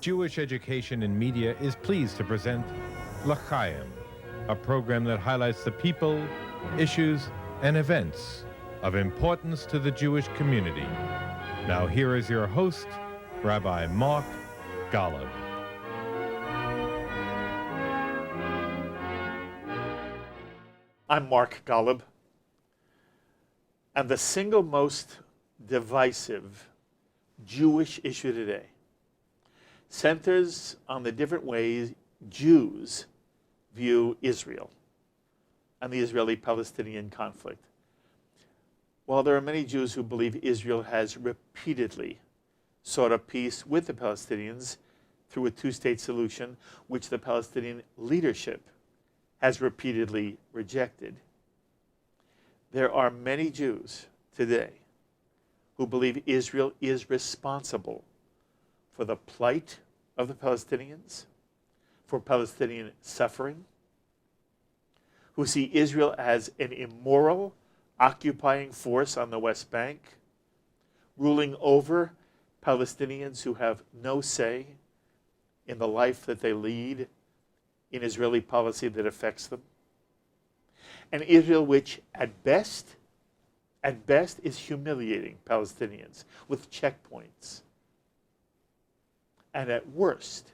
Jewish Education in Media is pleased to present L'Chaim, a program that highlights the people, issues, and events of importance to the Jewish community. Now here is your host, Rabbi Mark Golub. I'm Mark Golub, and the single most divisive Jewish issue today centers on the different ways Jews view Israel and the Israeli-Palestinian conflict. While there are many Jews who believe Israel has repeatedly sought a peace with the Palestinians through a two-state solution, which the Palestinian leadership has repeatedly rejected, there are many Jews today who believe Israel is responsible for the plight of the Palestinians, for Palestinian suffering, who see Israel as an immoral, occupying force on the West Bank, ruling over Palestinians who have no say in the life that they lead in Israeli policy that affects them. And Israel, which at best is humiliating Palestinians with checkpoints, and at worst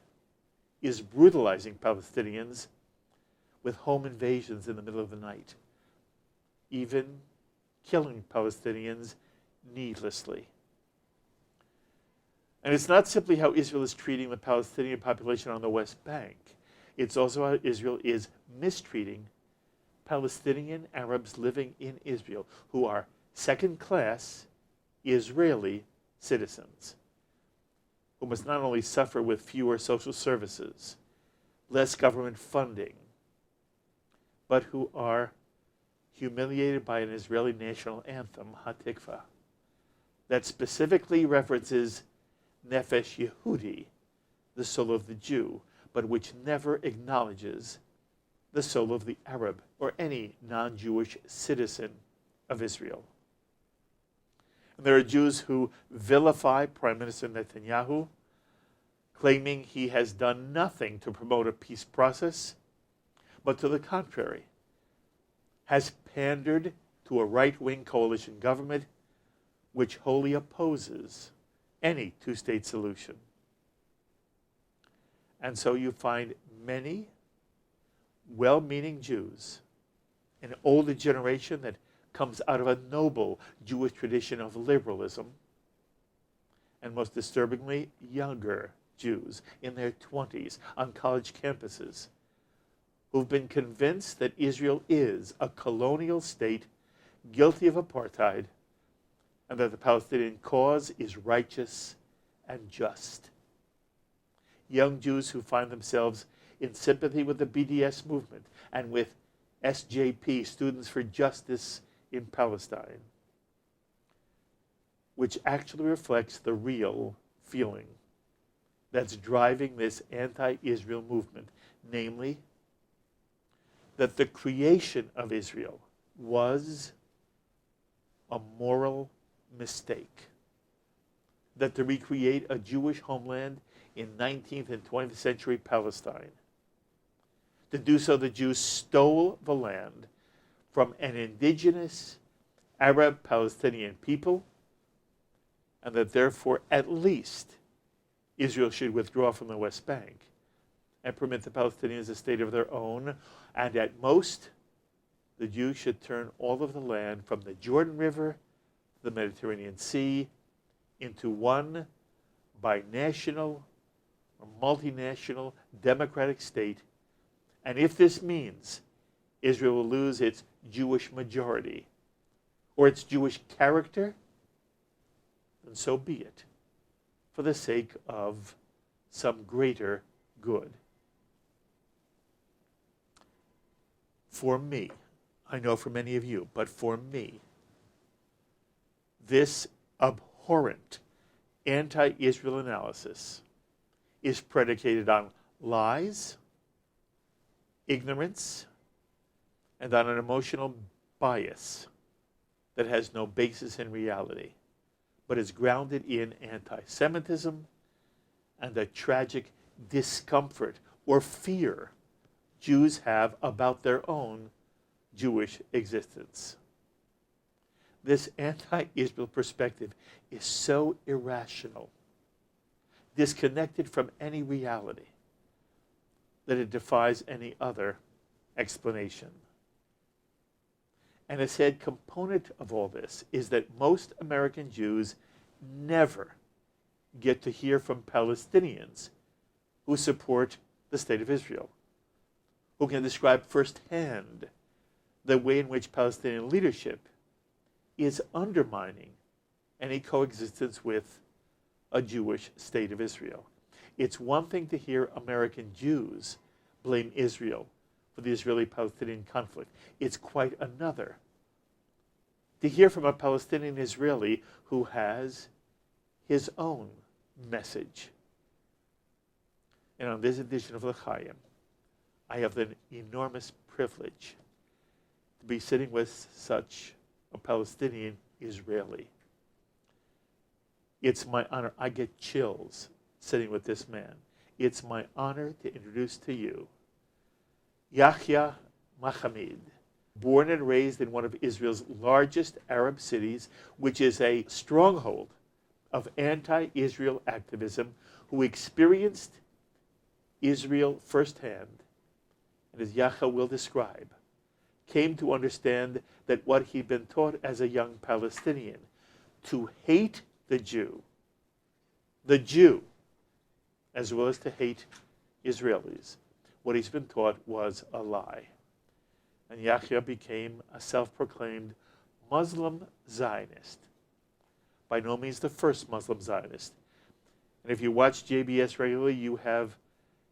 is brutalizing Palestinians with home invasions in the middle of the night, even killing Palestinians needlessly. And it's not simply how Israel is treating the Palestinian population on the West Bank. It's also how Israel is mistreating Palestinian Arabs living in Israel who are second-class Israeli citizens, who must not only suffer with fewer social services, less government funding, but who are humiliated by an Israeli national anthem, Hatikva, that specifically references Nefesh Yehudi, the soul of the Jew, but which never acknowledges the soul of the Arab or any non-Jewish citizen of Israel. And there are Jews who vilify Prime Minister Netanyahu, claiming he has done nothing to promote a peace process, but to the contrary, has pandered to a right-wing coalition government which wholly opposes any two-state solution. And so you find many well-meaning Jews, an older generation that comes out of a noble Jewish tradition of liberalism, and most disturbingly, younger Jews in their 20s on college campuses who've been convinced that Israel is a colonial state guilty of apartheid and that the Palestinian cause is righteous and just. Young Jews who find themselves in sympathy with the BDS movement and with SJP, Students for Justice in Palestine, which actually reflects the real feeling that's driving this anti-Israel movement, namely that the creation of Israel was a moral mistake, that to recreate a Jewish homeland in 19th and 20th century Palestine, to do so the Jews stole the land from an indigenous Arab Palestinian people, and that therefore at least Israel should withdraw from the West Bank and permit the Palestinians a state of their own, and at most the Jews should turn all of the land from the Jordan River to the Mediterranean Sea into one binational or multinational democratic state. And if this means Israel will lose its Jewish majority or its Jewish character, then so be it, for the sake of some greater good. For me, I know for many of you, but for me, this abhorrent anti-Israel analysis is predicated on lies, ignorance, and on an emotional bias that has no basis in reality, but is grounded in anti-Semitism and the tragic discomfort or fear Jews have about their own Jewish existence. This anti-Israel perspective is so irrational, disconnected from any reality, that it defies any other explanation. And a sad component of all this is that most American Jews never get to hear from Palestinians who support the State of Israel, who can describe firsthand the way in which Palestinian leadership is undermining any coexistence with a Jewish State of Israel. It's one thing to hear American Jews blame Israel for the Israeli-Palestinian conflict. It's quite another to hear from a Palestinian Israeli who has his own message. And on this edition of el-Fahm, I have the enormous privilege to be sitting with such a Palestinian Israeli. It's my honor. I get chills sitting with this man. It's my honor to introduce to you Yahya Mahamid, born and raised in one of Israel's largest Arab cities, which is a stronghold of anti-Israel activism, who experienced Israel firsthand, and as Yahya will describe, came to understand that what he'd been taught as a young Palestinian, to hate the Jew, as well as to hate Israelis, what he's been taught was a lie. And Yahya became a self-proclaimed Muslim Zionist. By no means the first Muslim Zionist. And if you watch JBS regularly, you have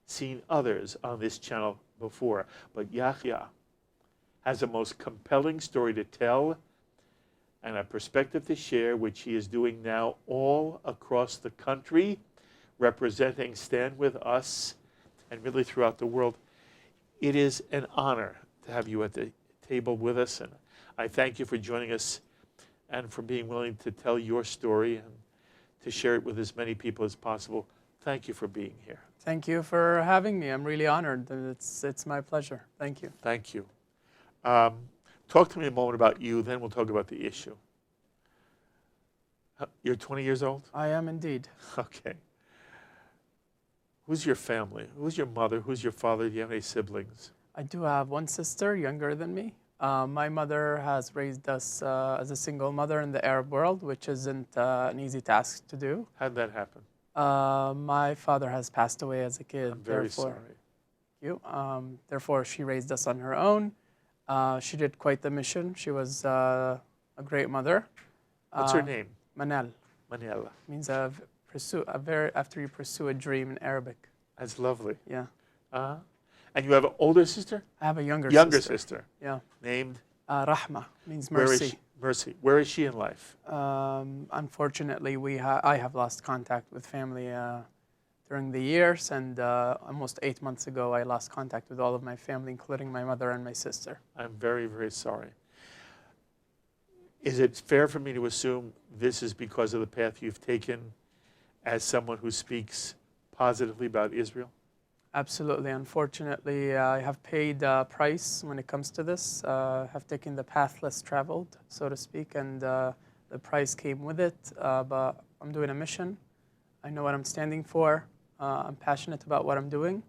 seen others on this channel before. But Yahya has a most compelling story to tell and a perspective to share, which he is doing now all across the country, representing Stand With Us and really throughout the world. It is an honor to have you at the table with us, and I thank you for joining us and for being willing to tell your story and to share it with as many people as possible. Thank you for being here. Thank you for having me. I'm really honored. It's my pleasure. Thank you. Thank you. Talk to me a moment about you, then we'll talk about the issue. You're 20 years old? I am indeed. Okay. Who's your family? Who's your mother? Who's your father? Do you have any siblings? I do have one sister younger than me. My mother has raised us as a single mother in the Arab world, which isn't an easy task to do. How did that happen? My father has passed away as a kid. I'm very sorry. Therefore, she raised us on her own. She did quite the mission. She was a great mother. What's her name? Manal. Manela. Means after you pursue a dream in Arabic. That's lovely. Yeah. And you have an older sister? I have a younger sister. Yeah. Named? Rahma, means mercy. Where is she? Mercy. Where is she in life? Unfortunately, I have lost contact with family during the years, and almost 8 months ago, I lost contact with all of my family, including my mother and my sister. I'm very, very sorry. Is it fair for me to assume this is because of the path you've taken as someone who speaks positively about Israel? Absolutely. Unfortunately, I have paid a price when it comes to this. I have taken the path less traveled, so to speak, and the price came with it. But I'm doing a mission. I know what I'm standing for. I'm passionate about what I'm doing.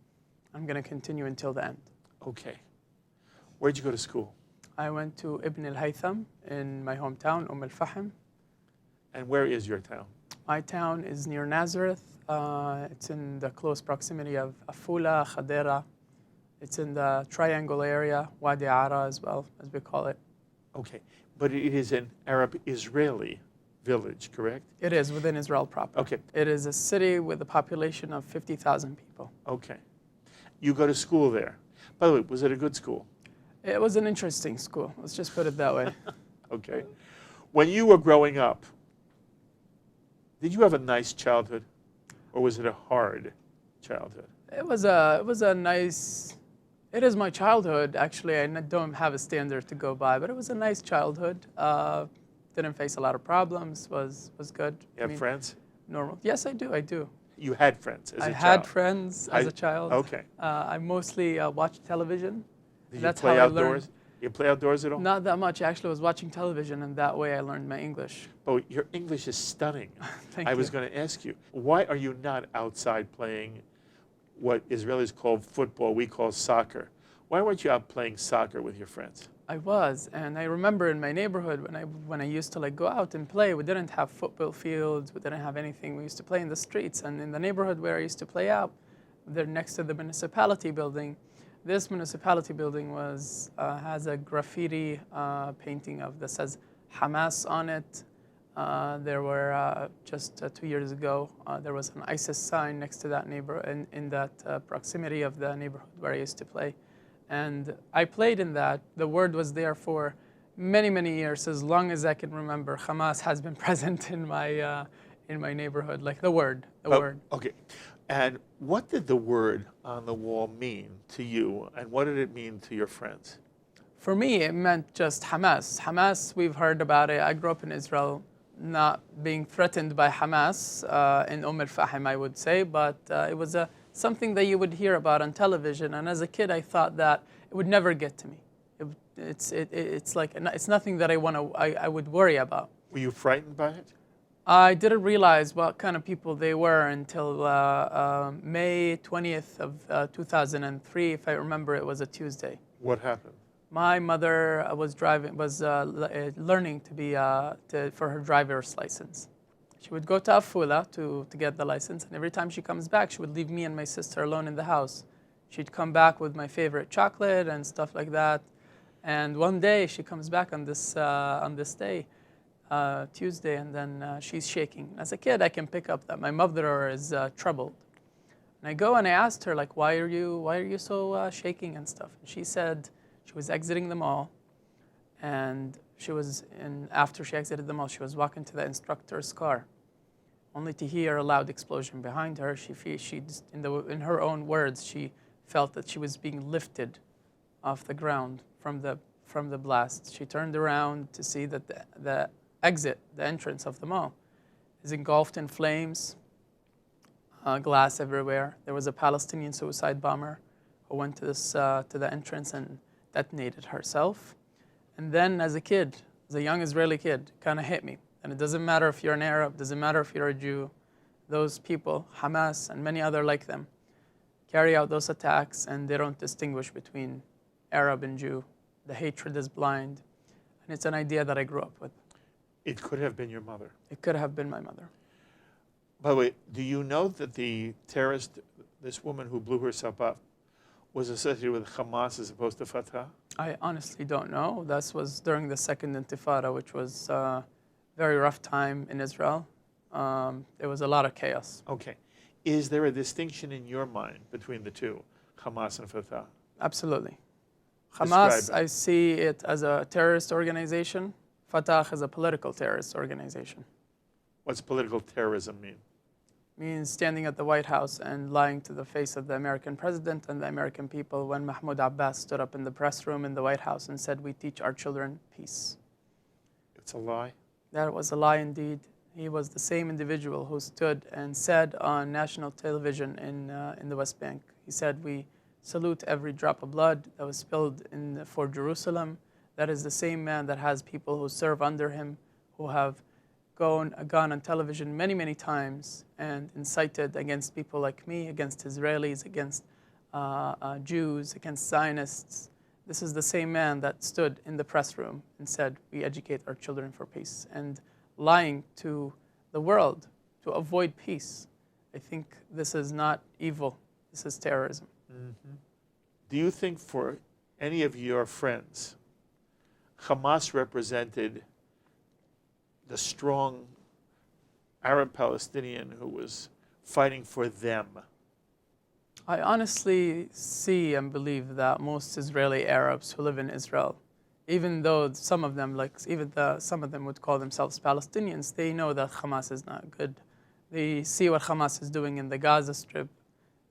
I'm going to continue until the end. Okay. Where'd you go to school? I went to Ibn al-Haytham in my hometown, el-Fahm. And where is your town? My town is near Nazareth. It's in the close proximity of Afula, Khadera. It's in the triangle area, Wadi Ara as well, as we call it. Okay, but it is an Arab-Israeli village, correct? It is within Israel proper. Okay. It is a city with a population of 50,000 people. Okay. You go to school there. By the way, was it a good school? It was an interesting school. Let's just put it that way. Okay. When you were growing up, did you have a nice childhood, or was it a hard childhood? It was a nice. It is my childhood. Actually, I don't have a standard to go by, but it was a nice childhood. Didn't face a lot of problems. Was good. You have friends? Normal. Yes, I do. You had friends as a child? I had friends as a child. Okay. I mostly watched television. Did That's you play how I outdoors? learned. You play outdoors at all? Not that much. I actually was watching television, and that way I learned my English. Oh, your English is stunning. Thank I was you. going to ask you, why are you not outside playing what Israelis call football, we call soccer? Why weren't you out playing soccer with your friends? I was, and I remember in my neighborhood when I used to like go out and play, we didn't have football fields, we didn't have anything. We used to play in the streets, and in the neighborhood where I used to play out, there next to the municipality building. This municipality building has a graffiti painting that says Hamas on it. There were just 2 years ago, there was an ISIS sign next to that in that proximity of the neighborhood where I used to play. And I played in that. The word was there for many, many years, as long as I can remember. Hamas has been present in my neighborhood, like the word. Okay. And what did the word on the wall mean to you, and what did it mean to your friends? For me, it meant just Hamas. Hamas, we've heard about it. I grew up in Israel, not being threatened by Hamas in al-Fahm, I would say, but it was something that you would hear about on television. And as a kid, I thought that it would never get to me. It's nothing that I would worry about. Were you frightened by it? I didn't realize what kind of people they were until May 20th of 2003. If I remember, it was a Tuesday. What happened? My mother was learning for her driver's license. She would go to Afula to get the license, and every time she comes back, she would leave me and my sister alone in the house. She'd come back with my favorite chocolate and stuff like that. And one day, she comes back on this day, Tuesday, and then she's shaking. As a kid, I can pick up that my mother is troubled. And I go and I asked her, like, why are you so shaking and stuff? And she said she was exiting the mall, and after she exited the mall, she was walking to the instructor's car, only to hear a loud explosion behind her. In her own words, she felt that she was being lifted off the ground from the blast. She turned around to see that the entrance of the mall, is engulfed in flames, glass everywhere. There was a Palestinian suicide bomber who went to the entrance and detonated herself. And then as a young Israeli kid, kind of hit me. And it doesn't matter if you're an Arab, doesn't matter if you're a Jew, those people, Hamas and many other like them, carry out those attacks, and they don't distinguish between Arab and Jew. The hatred is blind. And it's an idea that I grew up with. It could have been your mother. It could have been my mother. By the way, do you know that the terrorist, this woman who blew herself up, was associated with Hamas as opposed to Fatah? I honestly don't know. This was during the second Intifada, which was a very rough time in Israel. There was a lot of chaos. Okay. Is there a distinction in your mind between the two, Hamas and Fatah? Absolutely. Describe Hamas, it. I see it as a terrorist organization. Fatah as a political terrorist organization. What's political terrorism mean? Means standing at the White House and lying to the face of the American president and the American people when Mahmoud Abbas stood up in the press room in the White House and said, "We teach our children peace." It's a lie? That was a lie indeed. He was the same individual who stood and said on national television in the West Bank, he said, "We salute every drop of blood that was spilled for Jerusalem." That is the same man that has people who serve under him, who have gone on television many, many times and incited against people like me, against Israelis, against Jews, against Zionists. This is the same man that stood in the press room and said, "We educate our children for peace," and lying to the world to avoid peace. I think this is not evil. This is terrorism. Mm-hmm. Do you think for any of your friends, Hamas represented the strong Arab Palestinian who was fighting for them? I honestly see and believe that most Israeli Arabs who live in Israel, even though some of them, some of them would call themselves Palestinians, they know that Hamas is not good. They see what Hamas is doing in the Gaza Strip.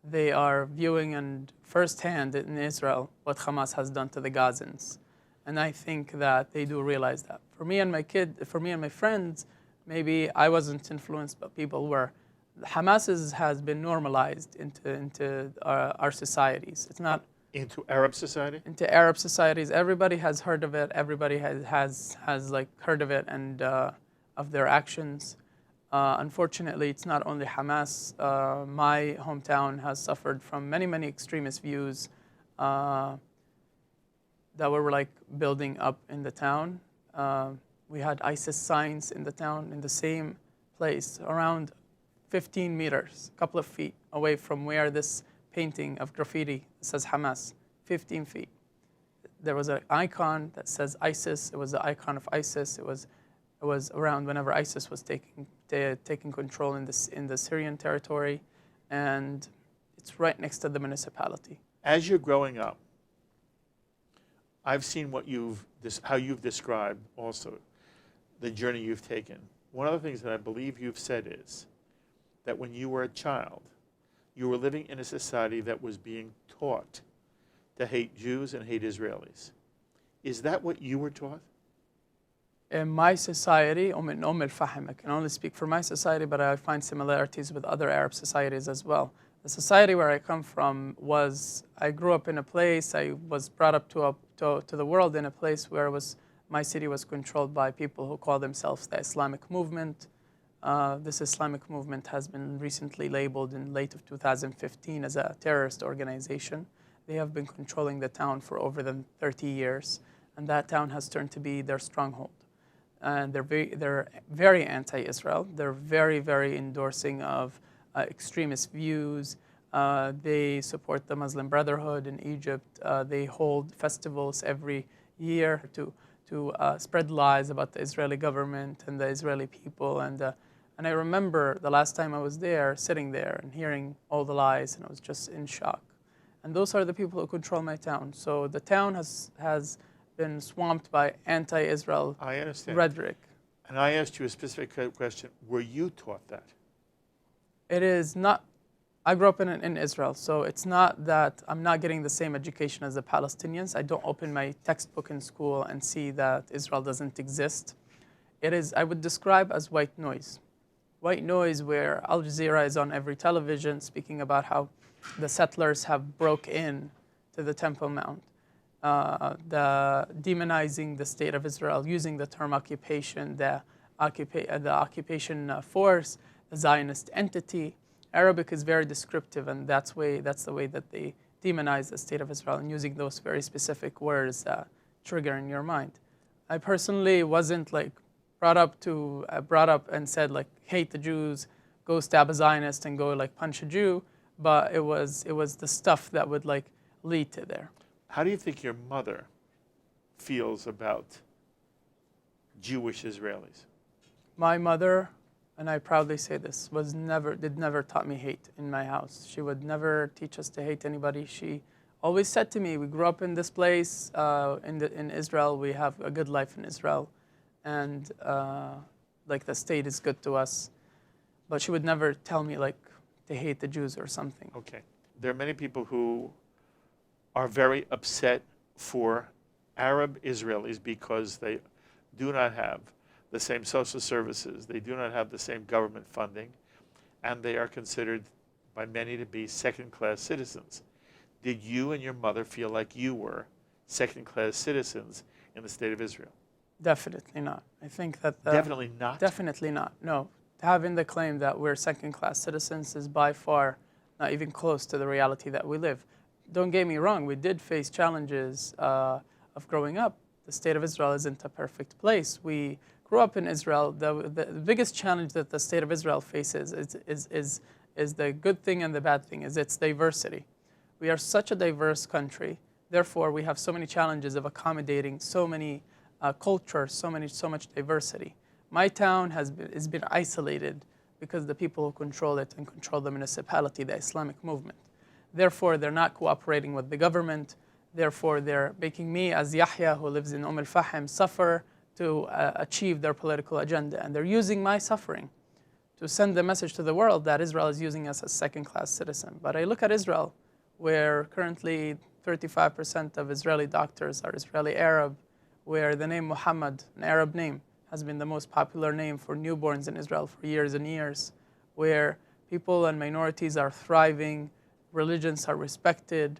They are viewing and firsthand in Israel what Hamas has done to the Gazans. And I think that they do realize that. For me and my friends, maybe I wasn't influenced, but people were. Hamas has been normalized into our societies. It's not Into Arab society? into Arab societies. Everybody has heard of it. Everybody has like heard of it and of their actions. Unfortunately, it's not only Hamas. My hometown has suffered from many extremist views that were like building up in the town. We had ISIS signs in the town in the same place, around 15 meters, a couple of feet away from where this painting of graffiti says Hamas, 15 feet. There was an icon that says ISIS. It was the icon of ISIS. It was around whenever ISIS was taking control in the Syrian territory, and it's right next to the municipality. As you're growing up, I've seen how you've described also the journey you've taken. One of the things that I believe you've said is that when you were a child, you were living in a society that was being taught to hate Jews and hate Israelis. Is that what you were taught? In my society, el-Fahm, I can only speak for my society, but I find similarities with other Arab societies as well. The society where I come from I grew up in a place, I was brought up to the world in a place where my city was controlled by people who call themselves the Islamic movement. This Islamic movement has been recently labeled in late of 2015 as a terrorist organization. They have been controlling the town for over 30 years, and that town has turned to be their stronghold. And they're very anti-Israel. They're very endorsing of extremist views. They support the Muslim Brotherhood in Egypt. They hold festivals every year to spread lies about the Israeli government and the Israeli people. And I remember the last time I was there, sitting there and hearing all the lies, and I was just in shock. And those are the people who control my town. So the town has been swamped by anti-Israel rhetoric. And I asked you a specific question. Were you taught that? It is not. I grew up in Israel, so it's not that I'm not getting the same education as the Palestinians. I don't open my textbook in school and see that Israel doesn't exist. It is, I would describe as white noise. White noise where Al Jazeera is on every television speaking about how the settlers have broke in to the Temple Mount. The demonizing the state of Israel, using the term occupation, the occupation force, the Zionist entity. Arabic is very descriptive, and that's the way that they demonize the state of Israel, and using those very specific words that trigger in your mind. I personally wasn't like brought up and said like hate the Jews, go stab a Zionist and go like punch a Jew, but it was the stuff that would like lead to there. How do you think your mother feels about Jewish Israelis? My mother, and I proudly say this, did never taught me hate in my house. She would never teach us to hate anybody. She always said to me, we grew up in this place, in Israel, we have a good life in Israel, and like the state is good to us. But she would never tell me like to hate the Jews or something. Okay. There are many people who are very upset for Arab Israelis because they do not have the same social services, they do not have the same government funding, and they are considered by many to be second-class citizens. Did you and your mother feel like you were second-class citizens in the state of Israel? Definitely not. I think that... Definitely not? Definitely not, no. Having the claim that we're second-class citizens is by far not even close to the reality that we live. Don't get me wrong, we did face challenges of growing up. The state of Israel isn't a perfect place. We grew up in Israel. The biggest challenge that the state of Israel faces is the good thing and the bad thing, is its diversity. We are such a diverse country. Therefore, we have so many challenges of accommodating so many cultures, so much diversity. My town has been isolated because the people who control it and control the municipality, the Islamic movement. Therefore, they're not cooperating with the government. Therefore, they're making me, as Yahya, who lives in el-Fahm, suffer to achieve their political agenda. And they're using my suffering to send the message to the world that Israel is using us as second-class citizen. But I look at Israel, where currently 35% of Israeli doctors are Israeli Arab, where the name Muhammad, an Arab name, has been the most popular name for newborns in Israel for years and years, where People and minorities are thriving, religions are respected,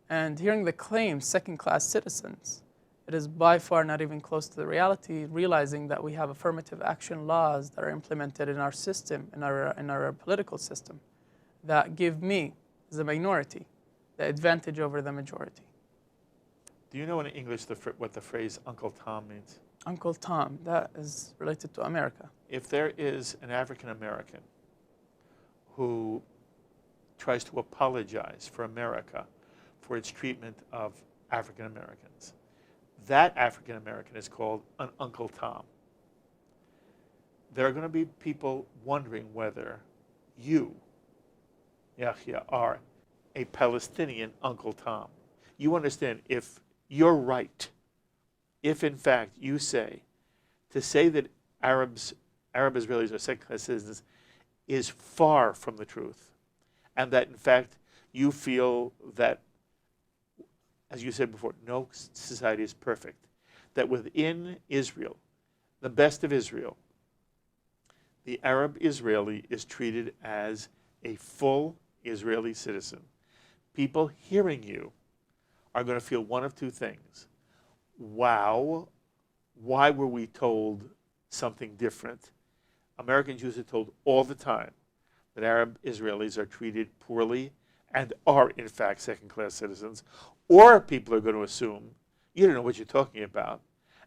and hearing the claims second-class citizens, it is by far not even close to the reality, realizing that we have affirmative action laws that are implemented in our system, in our political system, that give me, as a minority, the advantage over the majority. Do you know in English what the phrase Uncle Tom means? Uncle Tom, that is related to America. If there is an African American who tries to apologize for America for its treatment of African Americans, that African American is called an Uncle Tom. There are going to be people wondering whether you, Yahya, are a Palestinian Uncle Tom. You understand, if you're right, if in fact you say, to say that Arab Israelis are second-class citizens is far from the truth, and that in fact you feel that, as you said before, no society is perfect, that within Israel, the best of Israel, the Arab Israeli is treated as a full Israeli citizen. People hearing you are going to feel one of two things. Wow, why were we told something different? American Jews are told all the time that Arab Israelis are treated poorly and are in fact second-class citizens. Or people are going to assume you don't know what you're talking about,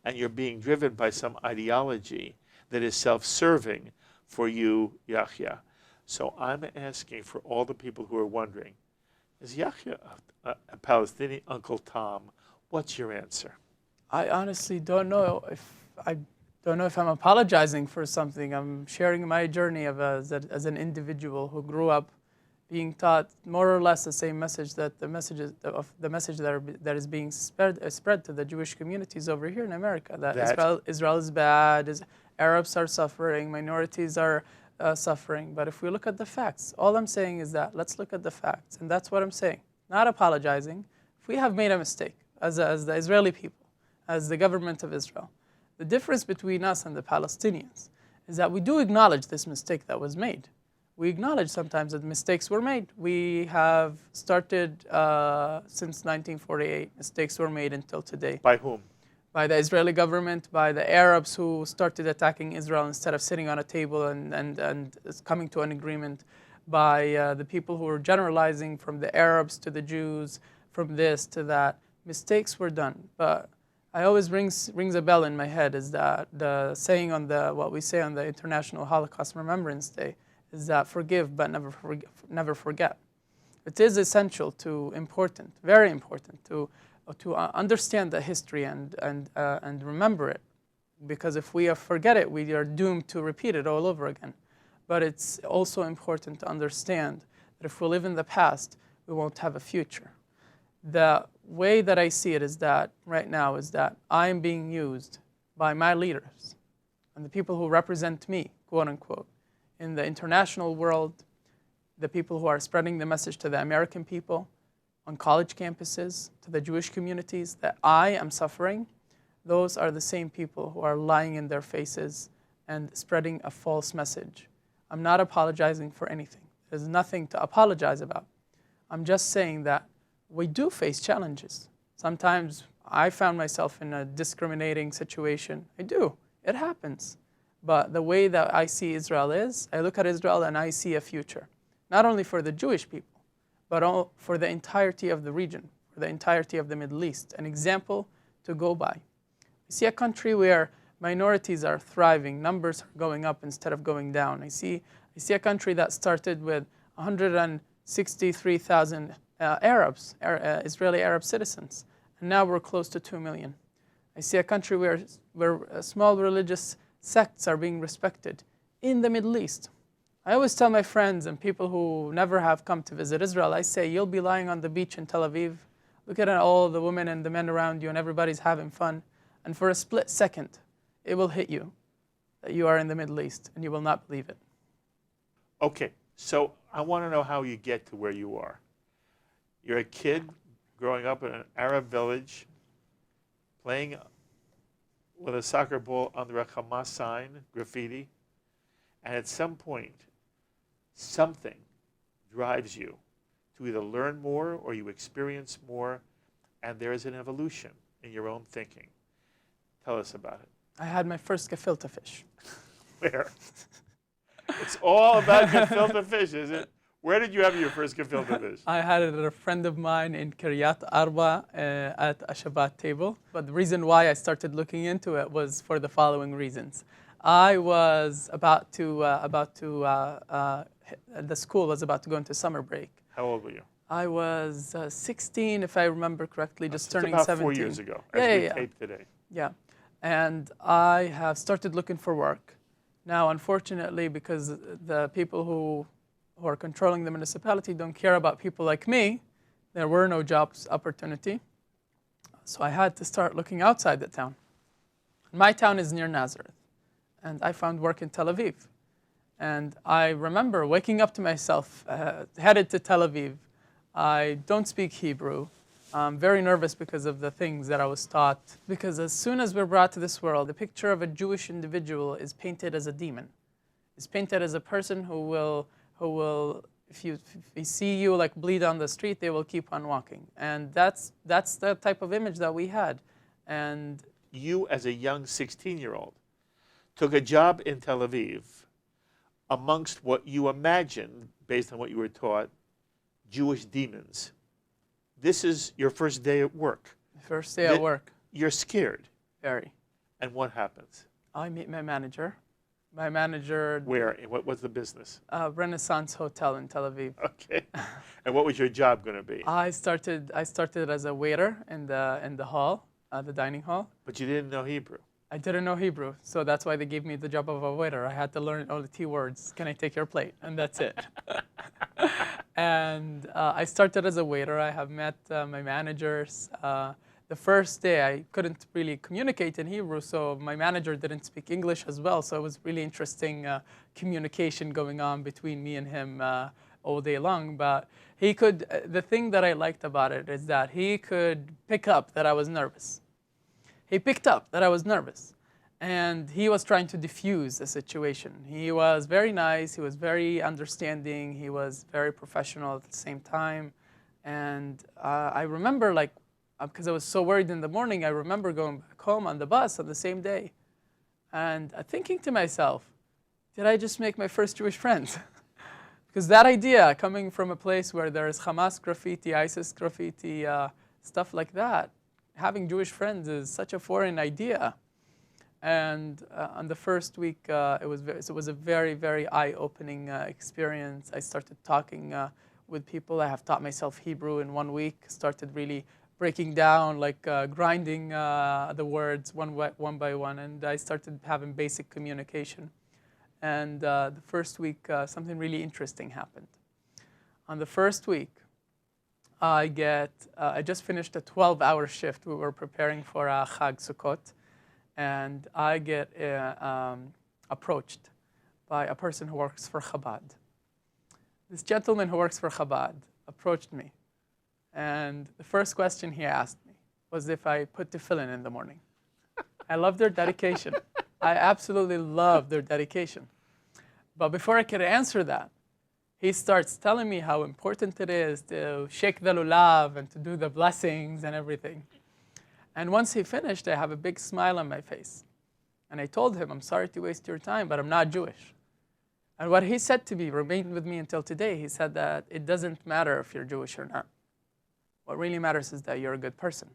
and you're being driven by some ideology that is self-serving for you, Yahya. So I'm asking for all the people who are wondering, is Yahya a Palestinian Uncle Tom? What's your answer? I honestly don't know if I'm apologizing for something. I'm sharing my journey as an individual who grew up being taught more or less the same message, that the message that is being spread to the Jewish communities over here in America, that Israel is bad, Arabs are suffering, minorities are suffering. But if we look at the facts, all I'm saying is that let's look at the facts, and that's what I'm saying. Not apologizing. If we have made a mistake as the Israeli people, as the government of Israel, the difference between us and the Palestinians is that we do acknowledge this mistake that was made. We acknowledge sometimes that mistakes were made. We have started since 1948, mistakes were made until today. By whom? By the Israeli government, by the Arabs who started attacking Israel instead of sitting on a table and coming to an agreement, by the people who were generalizing from the Arabs to the Jews, from this to that. Mistakes were done, but I always rings a bell in my head is that the saying on what we say on the International Holocaust Remembrance Day is that forgive but never forget. It is essential very important to understand the history and remember it, because if we forget it, we are doomed to repeat it all over again. But it's also important to understand that if we live in the past, we won't have a future. The way that I see it is that right now is that I am being used by my leaders and the people who represent me, quote unquote, in the international world, the people who are spreading the message to the American people, on college campuses, to the Jewish communities, that I am suffering. Those are the same people who are lying in their faces and spreading a false message. I'm not apologizing for anything. There's nothing to apologize about. I'm just saying that we do face challenges. Sometimes I found myself in a discriminating situation. I do. It happens. But the way that I see Israel is, I look at Israel and I see a future, not only for the Jewish people, but for the entirety of the region, for the entirety of the Middle East, an example to go by. I see a country where minorities are thriving, numbers are going up instead of going down. I see a country that started with 163,000 Arabs, Israeli Arab citizens, and now we're close to 2 million. I see a country where small religious sects are being respected in the Middle East. I always tell my friends and people who never have come to visit Israel, I say, you'll be lying on the beach in Tel Aviv, look at all the women and the men around you and everybody's having fun, and for a split second, it will hit you that you are in the Middle East and you will not believe it. Okay, so I want to know how you get to where you are. You're a kid growing up in an Arab village, playing with a soccer ball under a Hamas sign, graffiti, and at some point, something drives you to either learn more or you experience more, and there is an evolution in your own thinking. Tell us about it. I had my first gefilte fish. Where? It's all about gefilte fish, is it? Where did you have your first gefilte fish? I had it at a friend of mine in Kiryat Arba at a Shabbat table. But the reason why I started looking into it was for the following reasons. I was the school was about to go into summer break. How old were you? I was 16, if I remember correctly, just turning about 17. 4 years ago, as we tape today. Yeah, and I have started looking for work. Now, unfortunately, because the people who are controlling the municipality don't care about people like me, there were no jobs opportunity. So I had to start looking outside the town. My town is near Nazareth, and I found work in Tel Aviv. And I remember waking up to myself, headed to Tel Aviv. I don't speak Hebrew. I'm very nervous because of the things that I was taught. Because as soon as we're brought to this world, the picture of a Jewish individual is painted as a demon. It's painted as a person who will if they see you like bleed on the street, they will keep on walking. And that's the type of image that we had. And you, as a young 16-year-old, took a job in Tel Aviv amongst what you imagined, based on what you were taught, Jewish demons. This is your first day at work. First day at work. You're scared. Very. And what happens? I meet my manager. My manager. Where? What was the business? Renaissance Hotel in Tel Aviv. Okay. And what was your job going to be? I started as a waiter in the hall, the dining hall. But you didn't know Hebrew. I didn't know Hebrew, so that's why they gave me the job of a waiter. I had to learn all the T words. Can I take your plate? And that's it. And I started as a waiter. I have met my managers. The first day, I couldn't really communicate in Hebrew, so my manager didn't speak English as well. So it was really interesting communication going on between me and him all day long. But he could. The thing that I liked about it is that he could pick up that I was nervous. He picked up that I was nervous, and he was trying to diffuse the situation. He was very nice. He was very understanding. He was very professional at the same time. And I remember, like, because I was so worried in the morning, I remember going back home on the bus on the same day and thinking to myself, did I just make my first Jewish friends? Because that idea, coming from a place where there is Hamas graffiti, ISIS graffiti, stuff like that, having Jewish friends is such a foreign idea. And on the first week, it was a very, very eye-opening experience. I started talking with people. I have taught myself Hebrew in 1 week, started really breaking down, like grinding the words one by one, and I started having basic communication. And the first week, something really interesting happened. On the first week, I just finished a 12-hour shift. We were preparing for Chag Sukkot, and I get approached by a person who works for Chabad. This gentleman who works for Chabad approached me, and the first question he asked me was if I put tefillin in the morning. I love their dedication. I absolutely love their dedication. But before I could answer that, he starts telling me how important it is to shake the lulav and to do the blessings and everything. And once he finished, I have a big smile on my face. And I told him, I'm sorry to waste your time, but I'm not Jewish. And what he said to me remained with me until today. He said that it doesn't matter if you're Jewish or not. What really matters is that you're a good person.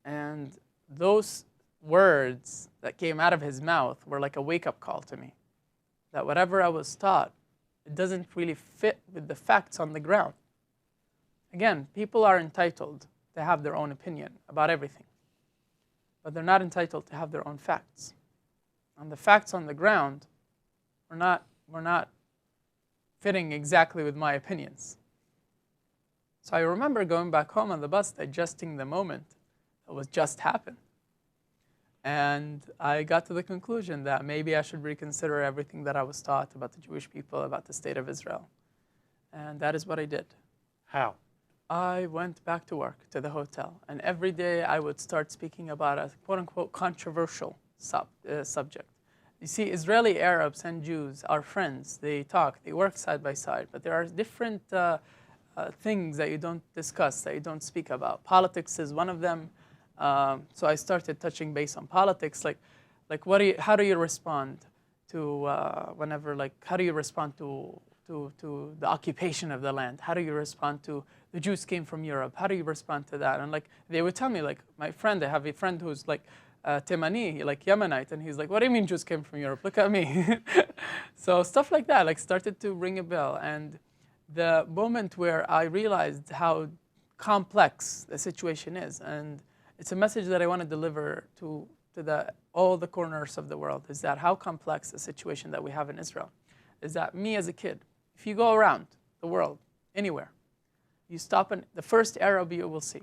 And those words that came out of his mouth were like a wake-up call to me. That whatever I was taught, it doesn't really fit with the facts on the ground. Again, people are entitled to have their own opinion about everything. But they're not entitled to have their own facts. And the facts on the ground were not fitting exactly with my opinions. So I remember going back home on the bus, digesting the moment that was just happened. And I got to the conclusion that maybe I should reconsider everything that I was taught about the Jewish people, about the state of Israel. And that is what I did. How? I went back to work, to the hotel. And every day I would start speaking about a quote-unquote controversial subject. You see, Israeli Arabs and Jews are friends. They talk, they work side by side, but there are different things that you don't discuss, that you don't speak about. Politics is one of them. So I started touching base on politics, like how do you respond to how do you respond to the occupation of the land? How do you respond to the Jews came from Europe? How do you respond to that? And like they would tell me, like my friend, I have a friend who's like Temani, like Yemenite, and he's like, what do you mean Jews came from Europe? Look at me. So stuff like that like started to ring a bell. And the moment where I realized how complex the situation is, and it's a message that I want to deliver to all the corners of the world, is that how complex the situation that we have in Israel is. That me as a kid, if you go around the world, anywhere, you stop and the first Arab you will see,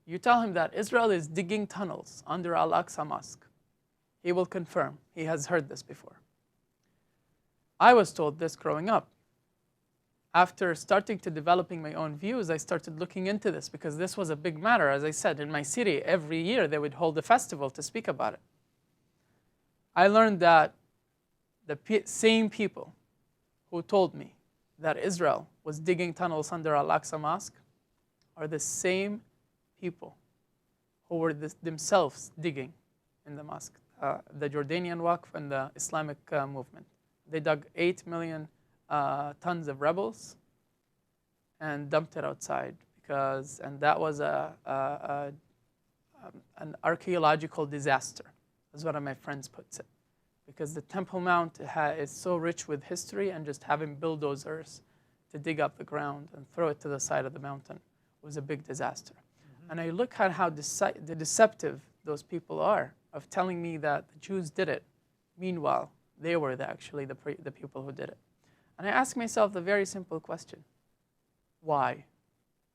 you tell him that Israel is digging tunnels under Al-Aqsa Mosque, he will confirm he has heard this before. I was told this growing up. After starting to developing my own views, I started looking into this because this was a big matter. As I said, in my city, every year they would hold a festival to speak about it. I learned that the same people who told me that Israel was digging tunnels under Al-Aqsa Mosque are the same people who were themselves digging in the mosque, the Jordanian Waqf and the Islamic movement. They dug 8 million tons of rebels and dumped it outside and that was an archaeological disaster, as one of my friends puts it, because the Temple Mount is so rich with history, and just having bulldozers to dig up the ground and throw it to the side of the mountain was a big disaster. Mm-hmm. And I look at how deceptive those people are of telling me that the Jews did it. Meanwhile, they were actually the people who did it. And I ask myself the very simple question: why?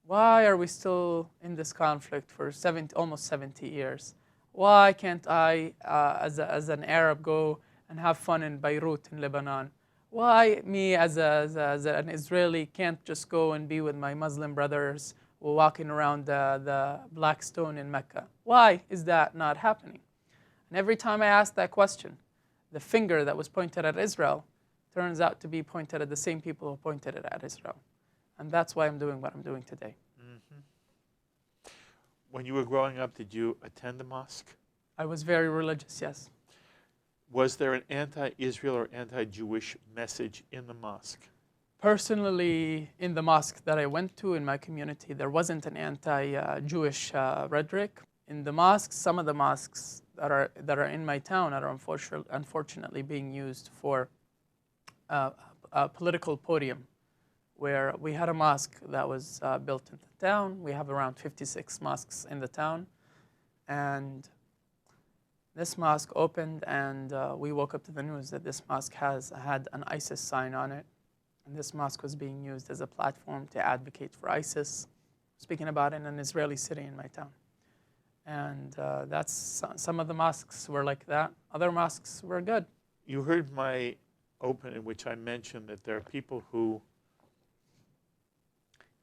Why are we still in this conflict for almost 70 years? Why can't I, as an Arab, go and have fun in Beirut in Lebanon? Why me, as an Israeli, can't just go and be with my Muslim brothers walking around the Black Stone in Mecca? Why is that not happening? And every time I ask that question, the finger that was pointed at Israel turns out to be pointed at the same people who pointed it at Israel. And that's why I'm doing what I'm doing today. Mm-hmm. When you were growing up, did you attend a mosque? I was very religious, yes. Was there an anti-Israel or anti-Jewish message in the mosque? Personally, in the mosque that I went to in my community, there wasn't an anti-Jewish rhetoric. In the mosques, some of the mosques that are in my town are unfortunately being used for a political podium, where we had a mosque that was built in the town. We have around 56 mosques in the town. And this mosque opened, and we woke up to the news that this mosque had an ISIS sign on it. And this mosque was being used as a platform to advocate for ISIS, speaking about it in an Israeli city in my town. And some of the mosques were like that. Other mosques were good. You heard my open in which I mentioned that there are people who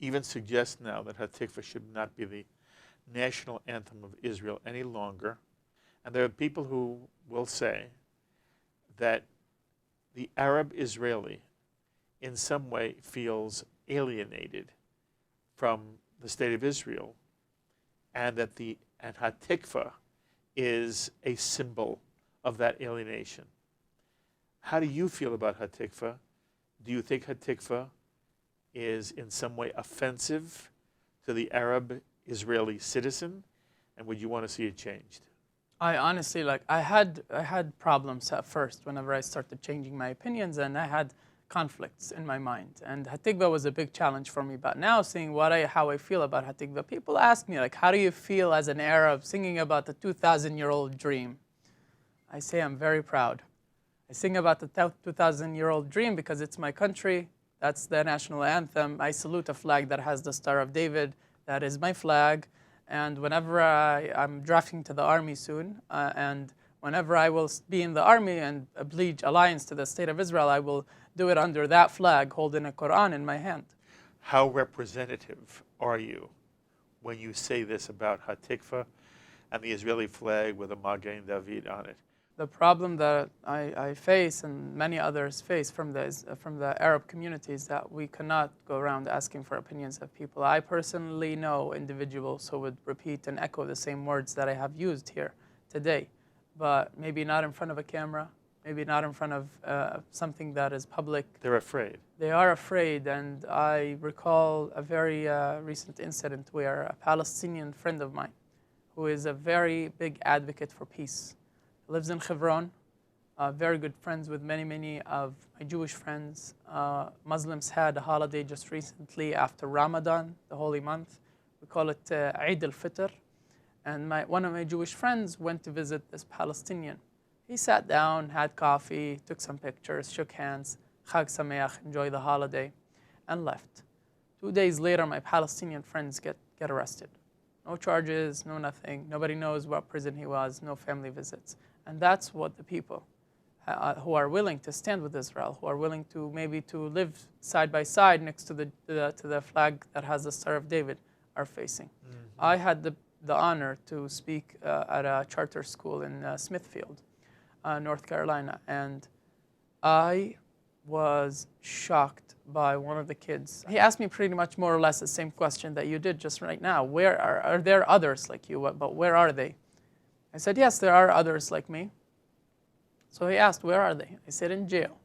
even suggest now that Hatikva should not be the national anthem of Israel any longer. And there are people who will say that the Arab Israeli in some way feels alienated from the state of Israel, and that Hatikva is a symbol of that alienation. How do you feel about Hatikva? Do you think Hatikva is in some way offensive to the Arab Israeli citizen, and would you want to see it changed? I honestly, I had problems at first whenever I started changing my opinions, and I had conflicts in my mind. And Hatikva was a big challenge for me. But now, seeing how I feel about Hatikva, people ask me, how do you feel as an Arab singing about the 2,000-year-old dream? I say I'm very proud. I sing about the 2,000-year-old dream because it's my country. That's the national anthem. I salute a flag that has the Star of David. That is my flag. And whenever I'm drafting to the army soon, and whenever I will be in the army and pledge allegiance to the state of Israel, I will do it under that flag, holding a Quran in my hand. How representative are you when you say this about Hatikva and the Israeli flag with a Magen David on it? The problem that I face and many others face from the Arab community is that we cannot go around asking for opinions of people. I personally know individuals who would repeat and echo the same words that I have used here today, but maybe not in front of a camera, maybe not in front of something that is public. They're afraid. They are afraid, and I recall a very recent incident where a Palestinian friend of mine, who is a very big advocate for peace, lives in Hebron, very good friends with many of my Jewish friends. Muslims had a holiday just recently after Ramadan, the holy month. We call it Eid al-Fitr. And one of my Jewish friends went to visit this Palestinian. He sat down, had coffee, took some pictures, shook hands, Chag Sameach, enjoy the holiday, and left. 2 days later, my Palestinian friends get arrested. No charges, no nothing. Nobody knows what prison he was, no family visits. And that's what the people who are willing to stand with Israel, who are willing to maybe to live side by side next to the flag that has the Star of David, are facing. Mm-hmm. I had the honor to speak at a charter school in Smithfield, North Carolina, and I was shocked by one of the kids. He asked me pretty much more or less the same question that you did just right now. Where are there others like you, but where are they? I said, yes, there are others like me. So he asked, where are they? I said, in jail.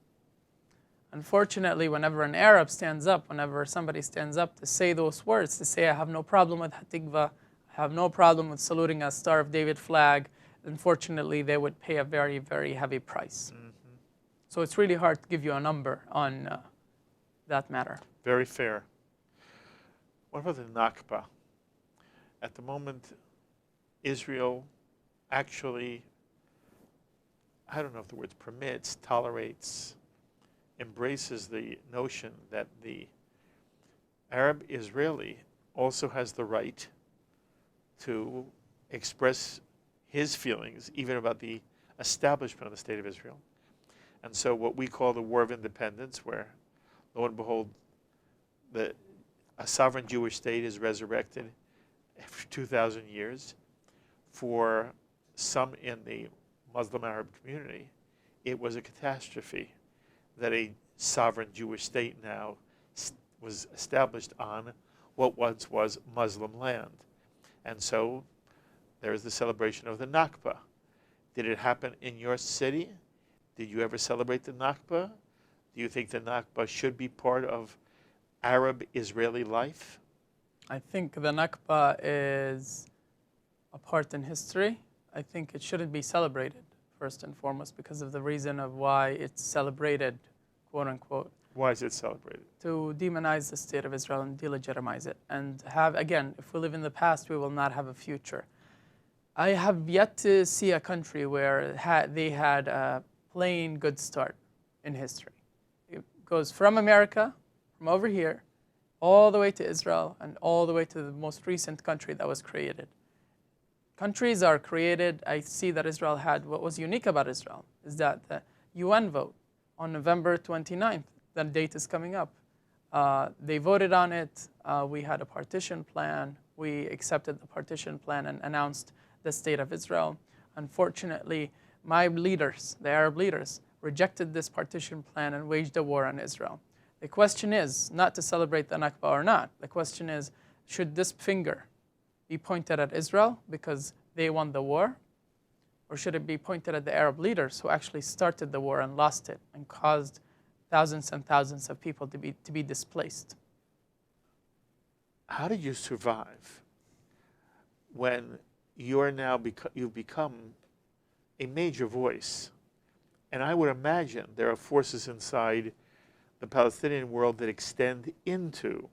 Unfortunately, whenever an Arab stands up, whenever somebody stands up to say those words, to say, I have no problem with Hatikva, I have no problem with saluting a Star of David flag, unfortunately, they would pay a very, very heavy price. Mm-hmm. So it's really hard to give you a number on that matter. Very fair. What about the Nakba? At the moment, Israel actually, I don't know if the word permits, tolerates, embraces the notion that the Arab Israeli also has the right to express his feelings, even about the establishment of the State of Israel. And so what we call the War of Independence, where, lo and behold, a sovereign Jewish state is resurrected after 2,000 years, for some in the Muslim Arab community, it was a catastrophe that a sovereign Jewish state now was established on what once was Muslim land. And so there is the celebration of the Nakba. Did it happen in your city? Did you ever celebrate the Nakba? Do you think the Nakba should be part of Arab-Israeli life? I think the Nakba is a part in history. I think it shouldn't be celebrated, first and foremost, because of the reason of why it's celebrated, quote unquote. Why is it celebrated? To demonize the state of Israel and delegitimize it. And have, again, if we live in the past, we will not have a future. I have yet to see a country where they had a plain good start in history. It goes from America, from over here, all the way to Israel, and all the way to the most recent country that was created. Countries are created. I see that Israel had, what was unique about Israel is that the UN vote on November 29th, that date is coming up. They voted on it. We had a partition plan. We accepted the partition plan and announced the state of Israel. Unfortunately, my leaders, the Arab leaders, rejected this partition plan and waged a war on Israel. The question is not to celebrate the Nakba or not. The question is, should this finger be pointed at Israel because they won the war? Or should it be pointed at the Arab leaders who actually started the war and lost it and caused thousands and thousands of people to be displaced? How did you survive when you've become a major voice? And I would imagine there are forces inside the Palestinian world that extend into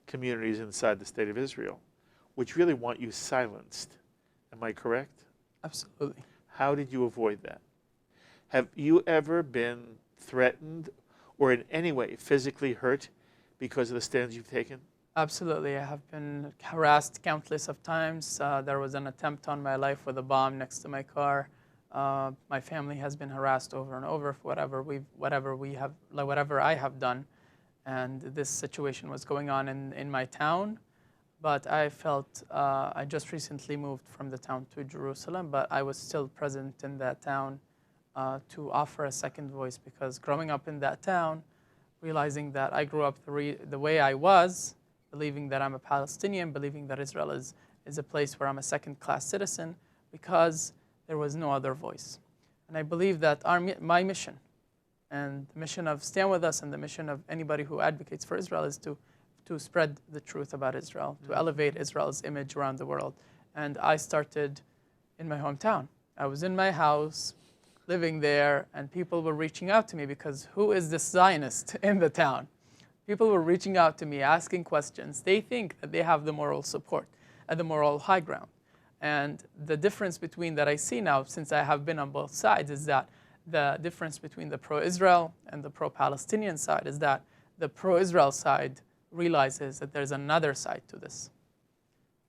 communities inside the State of Israel, which really want you silenced. Am I correct? Absolutely. How did you avoid that? Have you ever been threatened or in any way physically hurt because of the stands you've taken? Absolutely. I have been harassed countless of times. There was an attempt on my life with a bomb next to my car. My family has been harassed over and over for whatever I have done. And this situation was going on in my town. But I felt I just recently moved from the town to Jerusalem, but I was still present in that town to offer a second voice, because growing up in that town, realizing that I grew up the way I was, believing that I'm a Palestinian, believing that Israel is a place where I'm a second-class citizen, because there was no other voice. And I believe that my mission, and the mission of Stand With Us, and the mission of anybody who advocates for Israel, is to spread the truth about Israel, to elevate Israel's image around the world. And I started in my hometown. I was in my house, living there, and people were reaching out to me because who is this Zionist in the town? People were reaching out to me, asking questions. They think that they have the moral support and the moral high ground. And the difference between that I see now, since I have been on both sides, is that the difference between the pro-Israel and the pro-Palestinian side is that the pro-Israel side realizes that there's another side to this.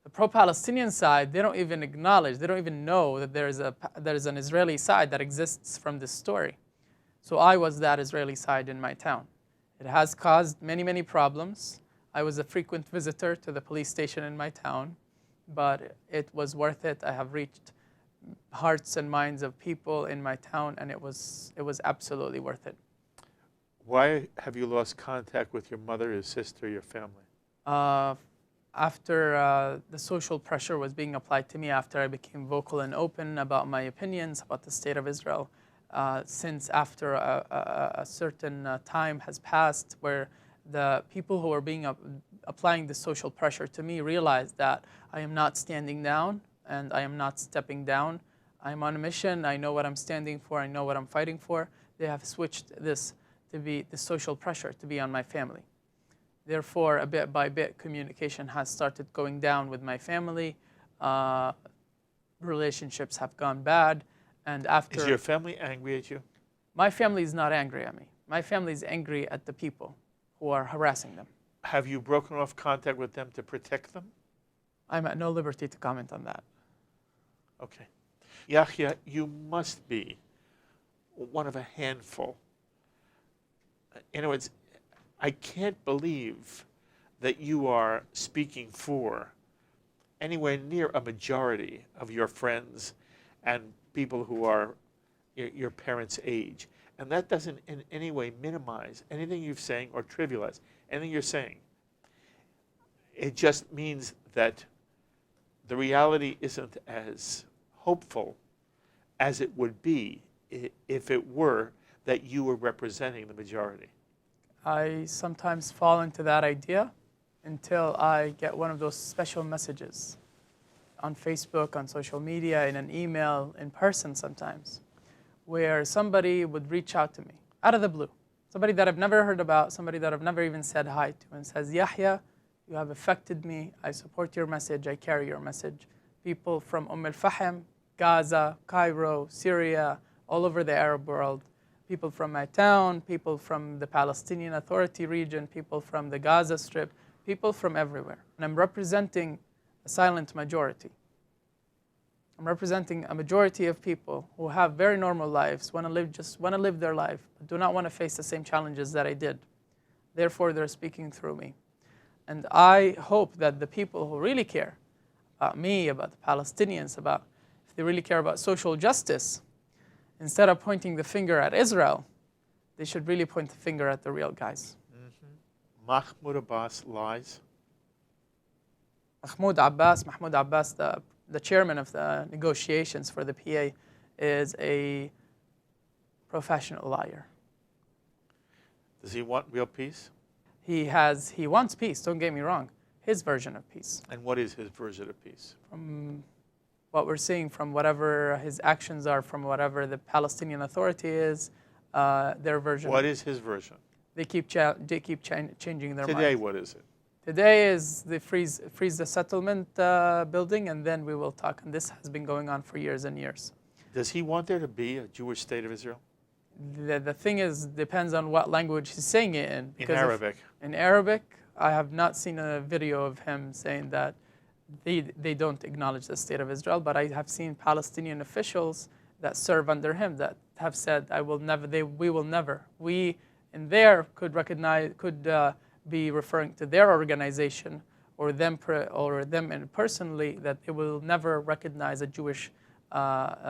The pro-Palestinian side, they don't even acknowledge, they don't even know that there is an Israeli side that exists from this story. So I was that Israeli side in my town. It has caused many, many problems. I was a frequent visitor to the police station in my town, but it was worth it. I have reached hearts and minds of people in my town, and it was absolutely worth it. Why have you lost contact with your mother, your sister, your family? After the social pressure was being applied to me, after I became vocal and open about my opinions about the state of Israel, since after a certain time has passed where the people who are applying the social pressure to me realized that I am not standing down and I am not stepping down. I'm on a mission. I know what I'm standing for. I know what I'm fighting for. They have switched this to be the social pressure to be on my family. Therefore, a bit by bit, communication has started going down with my family. Relationships have gone bad. And after... Is your family angry at you? My family is not angry at me. My family is angry at the people who are harassing them. Have you broken off contact with them to protect them? I'm at no liberty to comment on that. Okay. Yahya, you must be one of a handful. In other words, I can't believe that you are speaking for anywhere near a majority of your friends and people who are your parents' age. And that doesn't in any way minimize anything you're saying or trivialize anything you're saying. It just means that the reality isn't as hopeful as it would be if it were that you were representing the majority. I sometimes fall into that idea until I get one of those special messages on Facebook, on social media, in an email, in person sometimes, where somebody would reach out to me out of the blue. Somebody that I've never heard about, somebody that I've never even said hi to, and says, Yahya, you have affected me. I support your message. I carry your message. People from el-Fahm, Gaza, Cairo, Syria, all over the Arab world, people from my town, people from the Palestinian Authority region, people from the Gaza Strip, people from everywhere. And I'm representing a silent majority. I'm representing a majority of people who have very normal lives, just want to live their life, but do not want to face the same challenges that I did. Therefore, they're speaking through me. And I hope that the people who really care about me, about the Palestinians, if they really care about social justice, instead of pointing the finger at Israel, they should really point the finger at the real guys. Mahmoud Abbas lies. Mahmoud Abbas, the chairman of the negotiations for the PA, is a professional liar. Does he want real peace? He wants peace, don't get me wrong. His version of peace. And what is his version of peace? From what we're seeing, from whatever his actions are, from whatever the Palestinian Authority is, their version. What is his version? They keep changing their mind. Today, what is it? Today is they freeze the settlement building, and then we will talk. And this has been going on for years and years. Does he want there to be a Jewish state of Israel? The thing is, depends on what language he's saying it in. In Arabic. In Arabic, I have not seen a video of him saying that they don't acknowledge the state of Israel, but I have seen Palestinian officials that serve under him that have said, we will never. We in there could be referring to their organization, or them personally, that they will never recognize a Jewish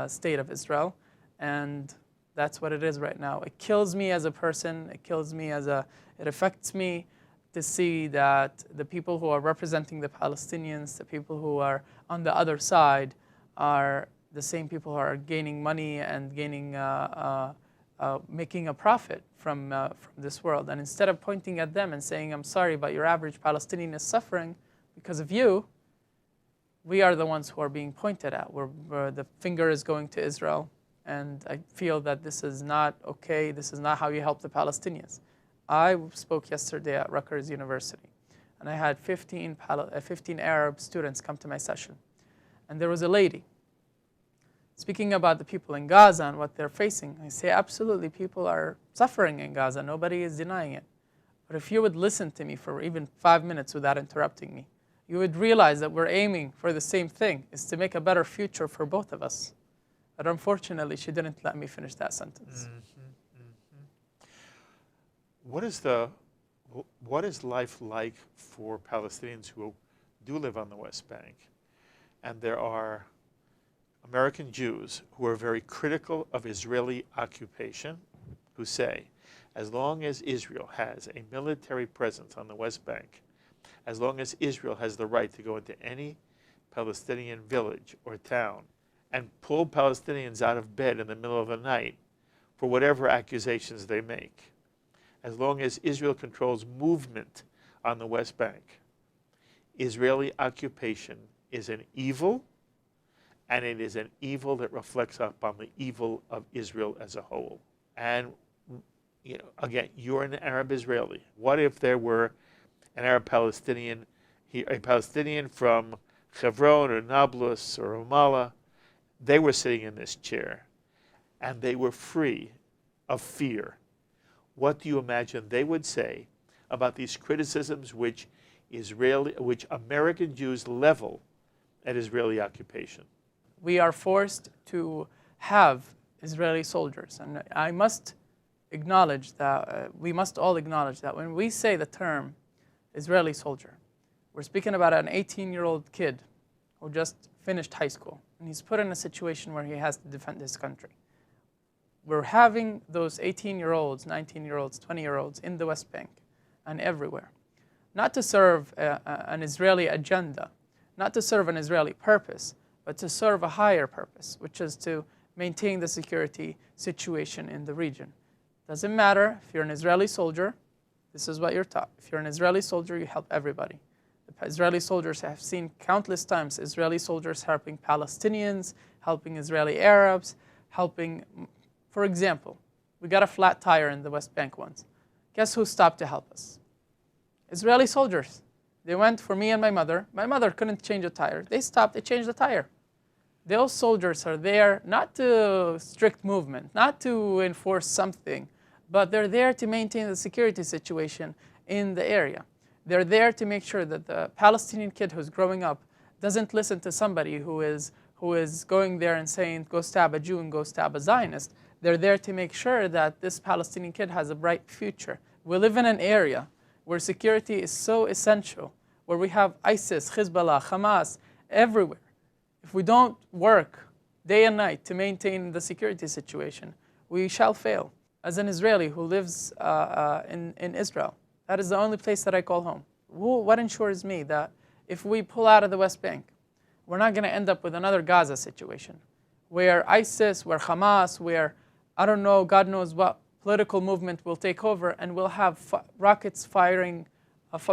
state of Israel. And that's what it is right now. It kills me as a person. It kills me it affects me to see that the people who are representing the Palestinians, the people who are on the other side, are the same people who are gaining money and making a profit from this world. And instead of pointing at them and saying, I'm sorry, but your average Palestinian is suffering because of you, we are the ones who are being pointed at, where the finger is going to Israel. And I feel that this is not okay. This is not how you help the Palestinians. I spoke yesterday at Rutgers University, and I had 15 Arab students come to my session. And there was a lady speaking about the people in Gaza and what they're facing. I say, absolutely, people are suffering in Gaza. Nobody is denying it. But if you would listen to me for even 5 minutes without interrupting me, you would realize that we're aiming for the same thing, is to make a better future for both of us. But unfortunately, she didn't let me finish that sentence. What is life like for Palestinians who do live on the West Bank? And there are American Jews who are very critical of Israeli occupation, who say, as long as Israel has a military presence on the West Bank, as long as Israel has the right to go into any Palestinian village or town and pull Palestinians out of bed in the middle of the night for whatever accusations they make, as long as Israel controls movement on the West Bank, Israeli occupation is an evil, and it is an evil that reflects upon the evil of Israel as a whole. And again, you're an Arab Israeli. What if there were an Arab Palestinian, a Palestinian from Hebron or Nablus or Ramallah? They were sitting in this chair, and they were free of fear. What do you imagine they would say about these criticisms which American Jews level at Israeli occupation? We are forced to have Israeli soldiers, and I must acknowledge that we must all acknowledge that when we say the term Israeli soldier, we're speaking about an 18-year-old kid who just finished high school, and he's put in a situation where he has to defend his country. We're having those 18-year-olds, 19-year-olds, 20-year-olds in the West Bank and everywhere, not to serve an Israeli agenda, not to serve an Israeli purpose, but to serve a higher purpose, which is to maintain the security situation in the region. Doesn't matter if you're an Israeli soldier, this is what you're taught. If you're an Israeli soldier, you help everybody. The Israeli soldiers have seen countless times Israeli soldiers helping Palestinians, helping Israeli Arabs, helping. For example, we got a flat tire in the West Bank once. Guess who stopped to help us? Israeli soldiers. They went for me and my mother. My mother couldn't change a tire. They stopped, they changed the tire. Those soldiers are there not to strict movement, not to enforce something, but they're there to maintain the security situation in the area. They're there to make sure that the Palestinian kid who's growing up doesn't listen to somebody who is going there and saying, go stab a Jew and go stab a Zionist. They're there to make sure that this Palestinian kid has a bright future. We live in an area where security is so essential, where we have ISIS, Hezbollah, Hamas, everywhere. If we don't work day and night to maintain the security situation, we shall fail. As an Israeli who lives in Israel, that is the only place that I call home. What ensures me that if we pull out of the West Bank, we're not going to end up with another Gaza situation, where ISIS, where Hamas, where, I don't know, God knows what political movement will take over, and we'll have rockets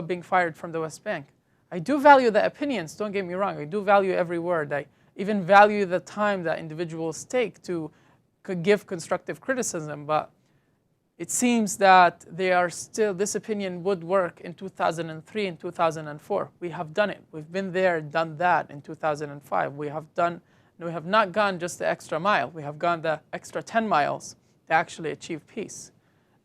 being fired from the West Bank. I do value the opinions, don't get me wrong. I do value every word. I even value the time that individuals take to give constructive criticism, but it seems that they are still, this opinion would work in 2003 and 2004. We have done it. We've been there, done that in 2005. We have not gone just the extra mile. We have gone the extra 10 miles to actually achieve peace.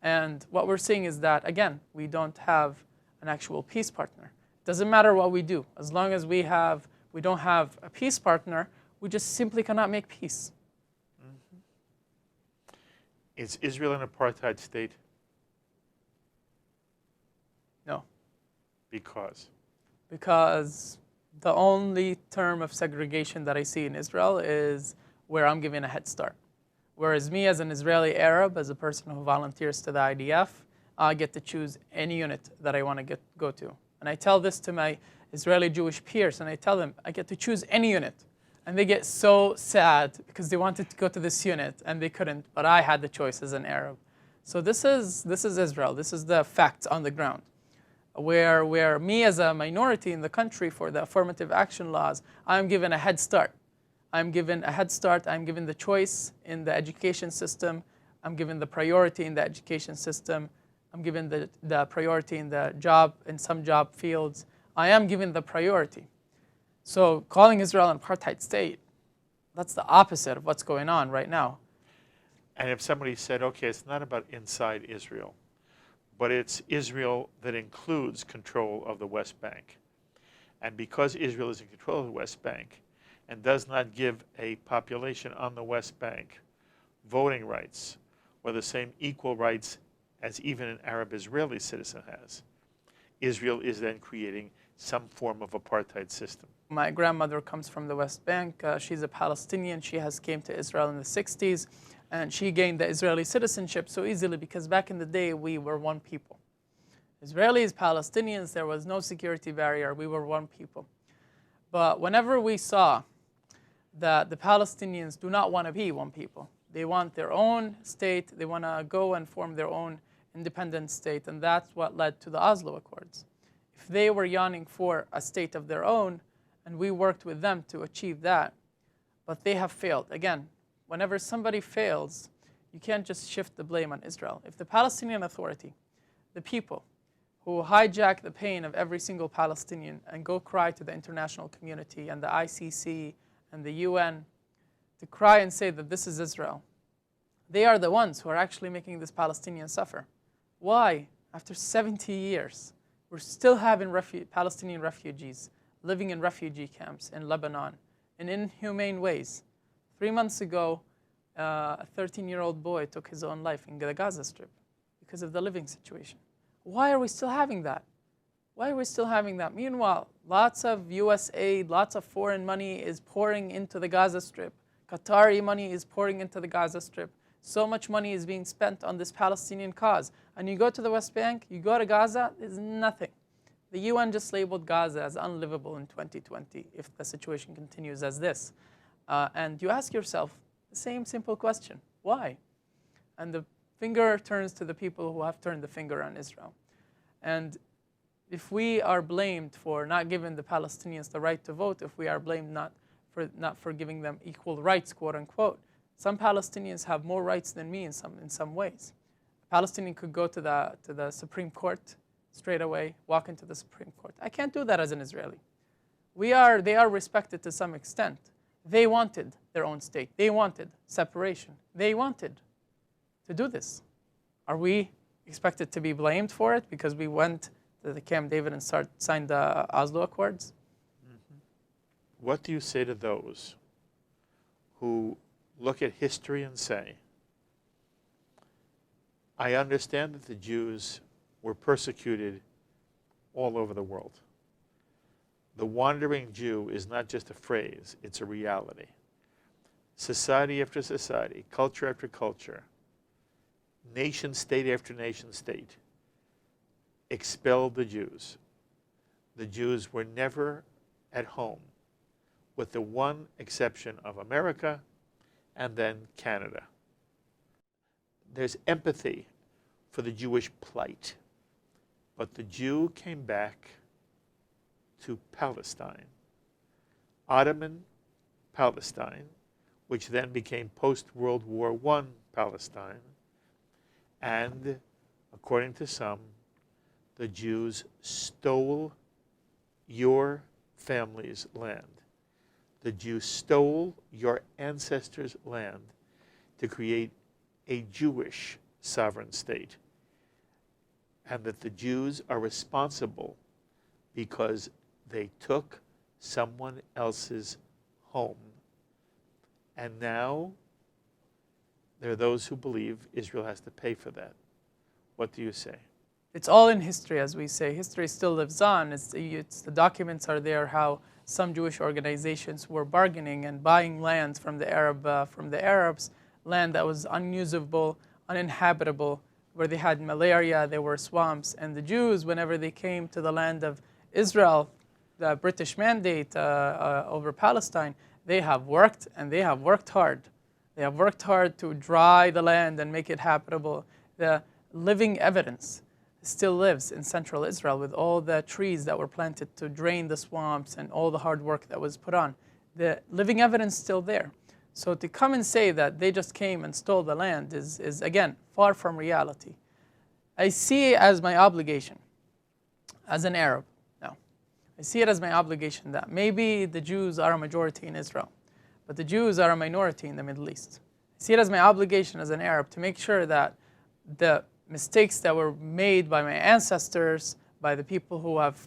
And what we're seeing is that, again, we don't have an actual peace partner. It doesn't matter what we do. As long as we don't have a peace partner, we just simply cannot make peace. Is Israel an apartheid state? No. Because? because the only term of segregation that I see in Israel is where I'm given a head start. Whereas me as an Israeli Arab, as a person who volunteers to the IDF, I get to choose any unit that I want to go to. And I tell this to my Israeli Jewish peers, and I tell them, I get to choose any unit. And they get so sad because they wanted to go to this unit and they couldn't, but I had the choice as an Arab. So this is Israel. This is the facts on the ground. Where me as a minority in the country for the affirmative action laws, I'm given a head start. I'm given a head start. I'm given the choice in the education system. I'm given the priority in the education system. I'm given the priority in the job, in some job fields. I am given the priority. So calling Israel an apartheid state, that's the opposite of what's going on right now. And if somebody said, okay, it's not about inside Israel, but it's Israel that includes control of the West Bank. And because Israel is in control of the West Bank and does not give a population on the West Bank voting rights or the same equal rights as even an Arab Israeli citizen has, Israel is then creating some form of apartheid system. My grandmother comes from the West Bank. She's a Palestinian. She came to Israel in the 60s. And she gained the Israeli citizenship so easily because back in the day, we were one people. Israelis, Palestinians, there was no security barrier. We were one people. But whenever we saw that the Palestinians do not want to be one people, they want their own state, they want to go and form their own independent state, and that's what led to the Oslo Accords. If they were yearning for a state of their own, and we worked with them to achieve that, but they have failed. Again, whenever somebody fails, you can't just shift the blame on Israel. If the Palestinian Authority, the people who hijack the pain of every single Palestinian and go cry to the international community and the ICC and the UN to cry and say that this is Israel, they are the ones who are actually making this Palestinian suffer. Why? After 70 years, we're still having Palestinian refugees living in refugee camps in Lebanon in inhumane ways. 3 months ago, a 13-year-old boy took his own life in the Gaza Strip because of the living situation. Why are we still having that? Why are we still having that? Meanwhile, lots of US aid, lots of foreign money is pouring into the Gaza Strip. Qatari money is pouring into the Gaza Strip. So much money is being spent on this Palestinian cause. And you go to the West Bank, you go to Gaza, there's nothing. The UN just labeled Gaza as unlivable in 2020 if the situation continues as this. And you ask yourself the same simple question, why? And the finger turns to the people who have turned the finger on Israel. And if we are blamed for not giving the Palestinians the right to vote, if we are blamed not for giving them equal rights, quote unquote, some Palestinians have more rights than me in some ways. A Palestinian could go to the Supreme Court straight away, walk into the Supreme Court. I can't do that as an Israeli. They are respected to some extent. They wanted their own state. They wanted separation. They wanted to do this. Are we expected to be blamed for it because we went to the Camp David and signed the Oslo Accords? Mm-hmm. What do you say to those who look at history and say, I understand that the Jews were persecuted all over the world. The wandering Jew is not just a phrase, it's a reality. Society after society, culture after culture, nation state after nation state expelled the Jews. The Jews were never at home, with the one exception of America and then Canada. There's empathy for the Jewish plight, but the Jew came back to Palestine, Ottoman Palestine, which then became post-World War I Palestine, and according to some, the Jews stole your family's land. The Jews stole your ancestors' land to create a Jewish sovereign state, and that the Jews are responsible because they took someone else's home. And now there are those who believe Israel has to pay for that. What do you say? it's all in history, as we say. History still lives on. The documents are there how some Jewish organizations were bargaining and buying land from the Arabs, land that was unusable, uninhabitable, where they had malaria, there were swamps. And the Jews, whenever they came to the land of Israel, the British mandate over Palestine, they have worked, and they have worked hard. They have worked hard to dry the land and make it habitable. The living evidence still lives in central Israel with all the trees that were planted to drain the swamps and all the hard work that was put on. The living evidence is still there. So to come and say that they just came and stole the land is again, far from reality. I see it as my obligation as an Arab now. I see it as my obligation that maybe the Jews are a majority in Israel, but the Jews are a minority in the Middle East. I see it as my obligation as an Arab to make sure that the mistakes that were made by my ancestors, by the people who have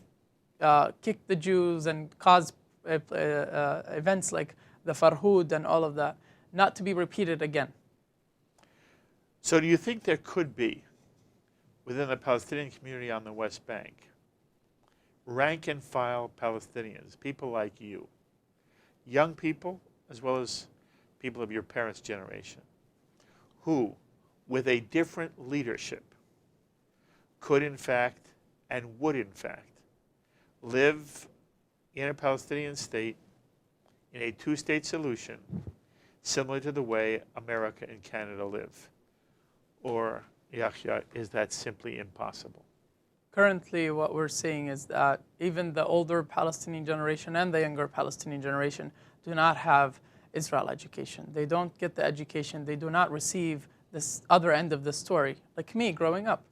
kicked the Jews and caused events like the Farhud and all of that, not to be repeated again. So do you think there could be, within the Palestinian community on the West Bank, rank and file Palestinians, people like you, young people as well as people of your parents' generation, who, with a different leadership, could in fact and would in fact live in a Palestinian state in a two-state solution similar to the way America and Canada live? Or, Yahya, is that simply impossible? Currently, what we're seeing is that even the older Palestinian generation and the younger Palestinian generation do not have Israel education. They don't get the education. They do not receive this other end of the story, like me growing up.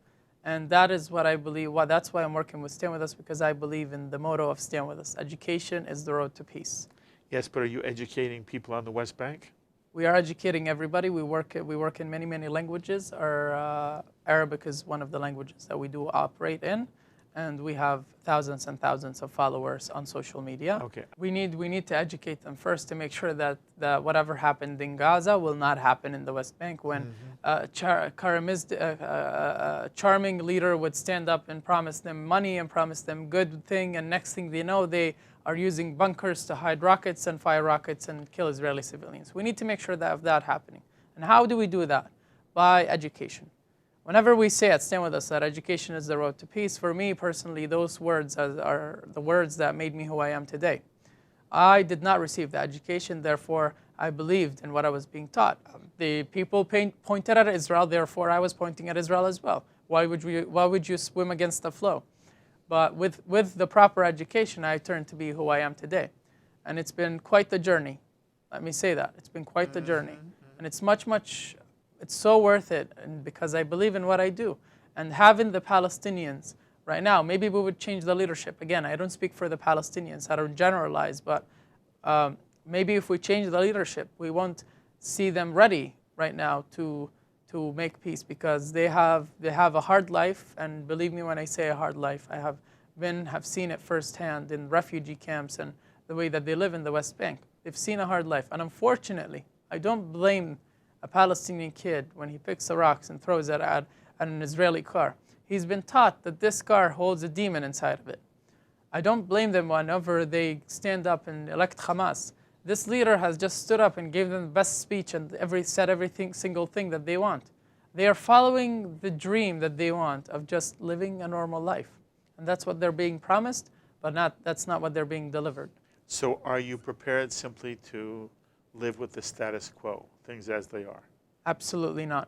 And that is what I believe. That's why I'm working with Stand With Us, because I believe in the motto of Stand With Us. Education is the road to peace. Yes, but are you educating people on the West Bank? We are educating everybody. We work in many, many languages. Arabic is one of the languages that we do operate in. And we have thousands and thousands of followers on social media. Okay. We need to educate them first to make sure that whatever happened in Gaza will not happen in the West Bank, when a charming leader would stand up and promise them money and promise them good thing, and next thing they know, they are using bunkers to hide rockets and fire rockets and kill Israeli civilians. We need to make sure that of that happening. And how do we do that? By education. Whenever we say at Stand With Us that education is the road to peace, for me personally, those words are the words that made me who I am today. I did not receive the education, therefore I believed in what I was being taught. The people pointed at Israel, therefore I was pointing at Israel as well. Why would you swim against the flow? But with the proper education, I turned to be who I am today. And it's been quite the journey. Let me say that. It's been quite the journey. And it's it's so worth it, and because I believe in what I do. And having the Palestinians right now, maybe we would change the leadership. Again, I don't speak for the Palestinians, I don't generalize, but maybe if we change the leadership, we won't see them ready right now to make peace, because they have a hard life. And believe me when I say a hard life, I have seen it firsthand in refugee camps and the way that they live in the West Bank. They've seen a hard life. And unfortunately, I don't blame a Palestinian kid when he picks the rocks and throws it at an Israeli car. He's been taught that this car holds a demon inside of it. I don't blame them whenever they stand up and elect Hamas. This leader has just stood up and gave them the best speech and said every single thing that they want. They are following the dream that they want of just living a normal life. And that's what they're being promised, but that's not what they're being delivered. So are you prepared simply to live with the status quo, things as they are? Absolutely not.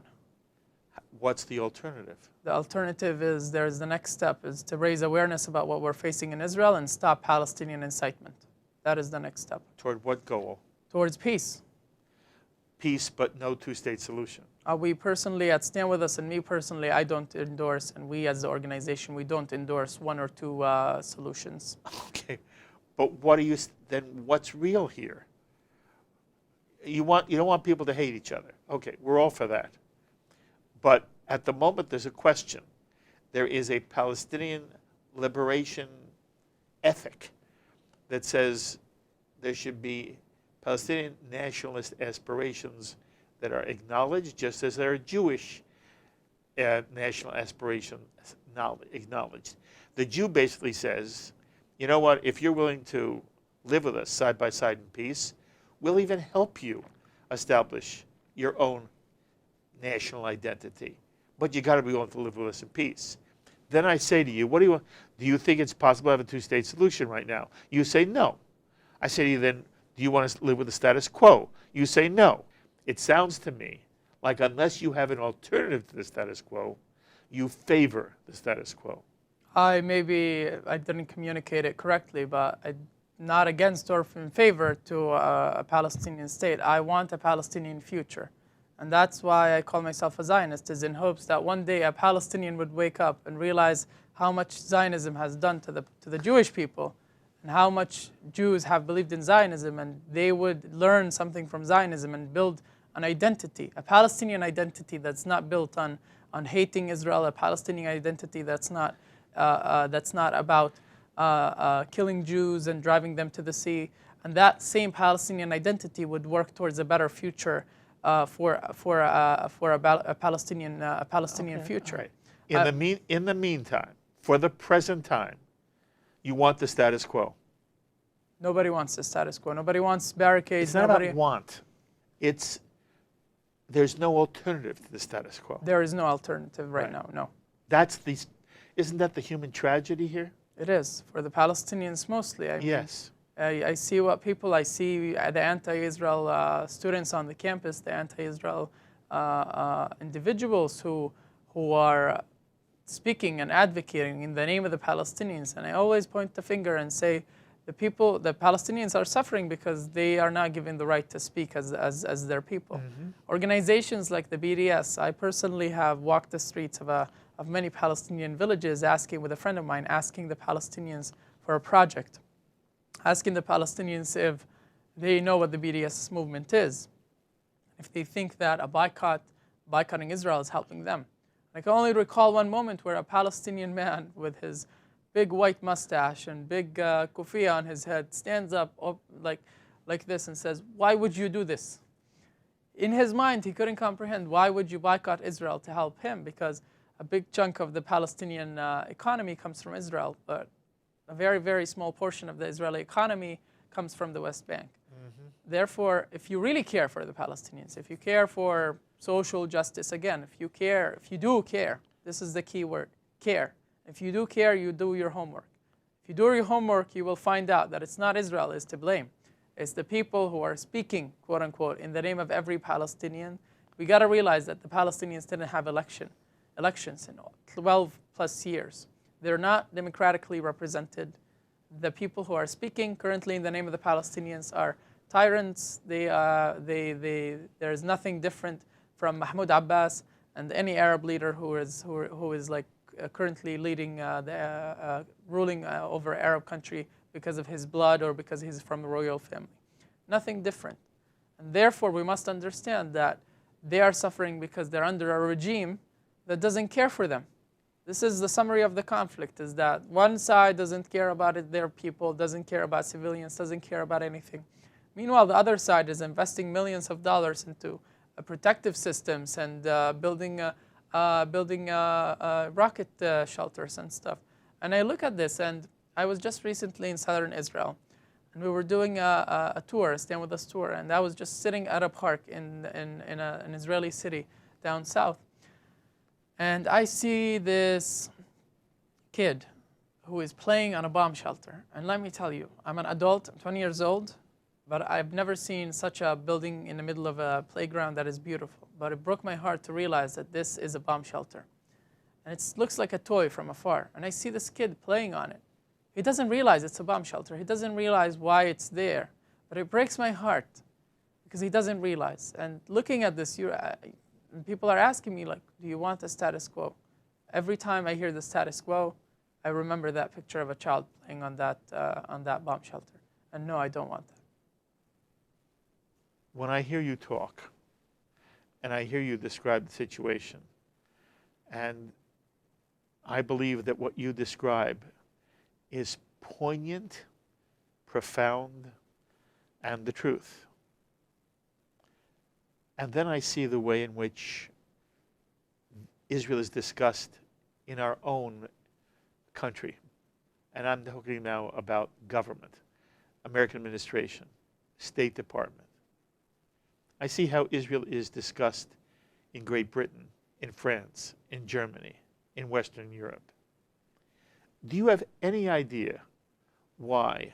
What's the alternative? The alternative is, the next step is to raise awareness about what we're facing in Israel and stop Palestinian incitement. That is the next step. Toward what goal? Towards peace. Peace, but no two-state solution. We personally, at Stand With Us, and me personally, I don't endorse, and we as the organization, we don't endorse one or two solutions. Okay, but what's real here? You don't want people to hate each other. Okay, we're all for that. But at the moment, there's a question. There is a Palestinian liberation ethic that says there should be Palestinian nationalist aspirations that are acknowledged, just as there are Jewish national aspirations acknowledged. The Jew basically says, you know what, if you're willing to live with us side by side in peace, we'll even help you establish your own national identity. But you got to be willing to live with us in peace. Then I say to you, what do you think it's possible to have a two-state solution right now? You say no. I say to you then, do you want to live with the status quo? You say no. It sounds to me like unless you have an alternative to the status quo, you favor the status quo. Maybe I didn't communicate it correctly, but I'm not against or in favor to a Palestinian state. I want a Palestinian future. And that's why I call myself a Zionist, is in hopes that one day a Palestinian would wake up and realize how much Zionism has done to the Jewish people, and how much Jews have believed in Zionism, and they would learn something from Zionism and build an identity, a Palestinian identity that's not built on hating Israel, a Palestinian identity that's not about killing Jews and driving them to the sea. And that same Palestinian identity would work towards a better future for a Palestinian future. Right. In the meantime, for the present time, you want the status quo. Nobody wants the status quo. Nobody wants barricades. It's not about want. There's no alternative to the status quo. There is no alternative right now. No. Isn't that the human tragedy here? It is for the Palestinians mostly. Yes. I see what people, I see the anti-Israel students on the campus, the anti-Israel individuals who are speaking and advocating in the name of the Palestinians. And I always point the finger and say, the Palestinians are suffering because they are not given the right to speak as their people. Mm-hmm. Organizations like the BDS, I personally have walked the streets of many Palestinian villages with a friend of mine, asking the Palestinians for a project, asking the Palestinians if they know what the BDS movement is, if they think that boycotting Israel is helping them. I can only recall one moment where a Palestinian man with his big white mustache and big kufiya on his head stands up like this and says, "Why would you do this?" In his mind, he couldn't comprehend, why would you boycott Israel to help him? Because a big chunk of the Palestinian economy comes from Israel, but a very, very small portion of the Israeli economy comes from the West Bank. Mm-hmm. Therefore, if you really care for the Palestinians, if you care for social justice, again, if you do care, this is the key word, care. If you do care, you do your homework. If you do your homework, you will find out that it's not Israel is to blame. It's the people who are speaking, quote unquote, in the name of every Palestinian. We got to realize that the Palestinians didn't have elections in 12 plus years. They're not democratically represented. The people who are speaking currently in the name of the Palestinians are tyrants. There's nothing different from Mahmoud Abbas and any Arab leader who is like currently leading ruling over Arab country because of his blood or because he's from a royal family. Nothing different. And therefore, we must understand that they are suffering because they're under a regime that doesn't care for them. This is the summary of the conflict, is that one side doesn't care about their people, doesn't care about civilians, doesn't care about anything. Meanwhile, the other side is investing millions of dollars into protective systems and building rocket shelters and stuff. And I look at this, and I was just recently in southern Israel, and we were doing a tour, a StandWithUs tour, and I was just sitting at a park in an Israeli city down south. And I see this kid who is playing on a bomb shelter. And let me tell you, I'm an adult, I'm 20 years old, but I've never seen such a building in the middle of a playground that is beautiful. But it broke my heart to realize that this is a bomb shelter. And it looks like a toy from afar. And I see this kid playing on it. He doesn't realize it's a bomb shelter. He doesn't realize why it's there. But it breaks my heart because he doesn't realize. And looking at this, people are asking me, like, do you want the status quo? Every time I hear the status quo, I remember that picture of a child playing on that bomb shelter. And no, I don't want that. When I hear you talk, and I hear you describe the situation, and I believe that what you describe is poignant, profound, and the truth. And then I see the way in which Israel is discussed in our own country, and I'm talking now about government, American administration, State Department. I see how Israel is discussed in Great Britain, in France, in Germany, in Western Europe. Do you have any idea why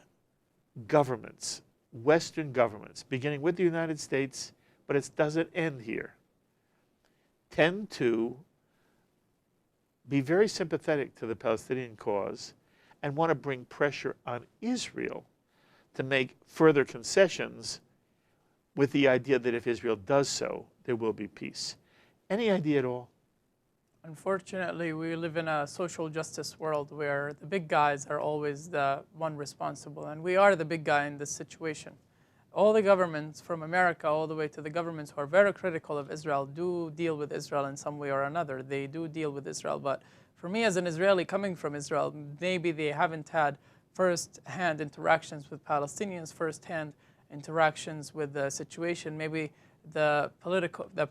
governments, Western governments, beginning with the United States, but it doesn't end here, tend to be very sympathetic to the Palestinian cause and want to bring pressure on Israel to make further concessions with the idea that if Israel does so, there will be peace? Any idea at all? Unfortunately, we live in a social justice world where the big guys are always the one responsible, and we are the big guy in this situation. All the governments, from America all the way to the governments who are very critical of Israel, do deal with Israel in some way or another. They do deal with Israel, but for me as an Israeli coming from Israel, maybe they haven't had first-hand interactions with Palestinians, first-hand interactions with the situation. Maybe the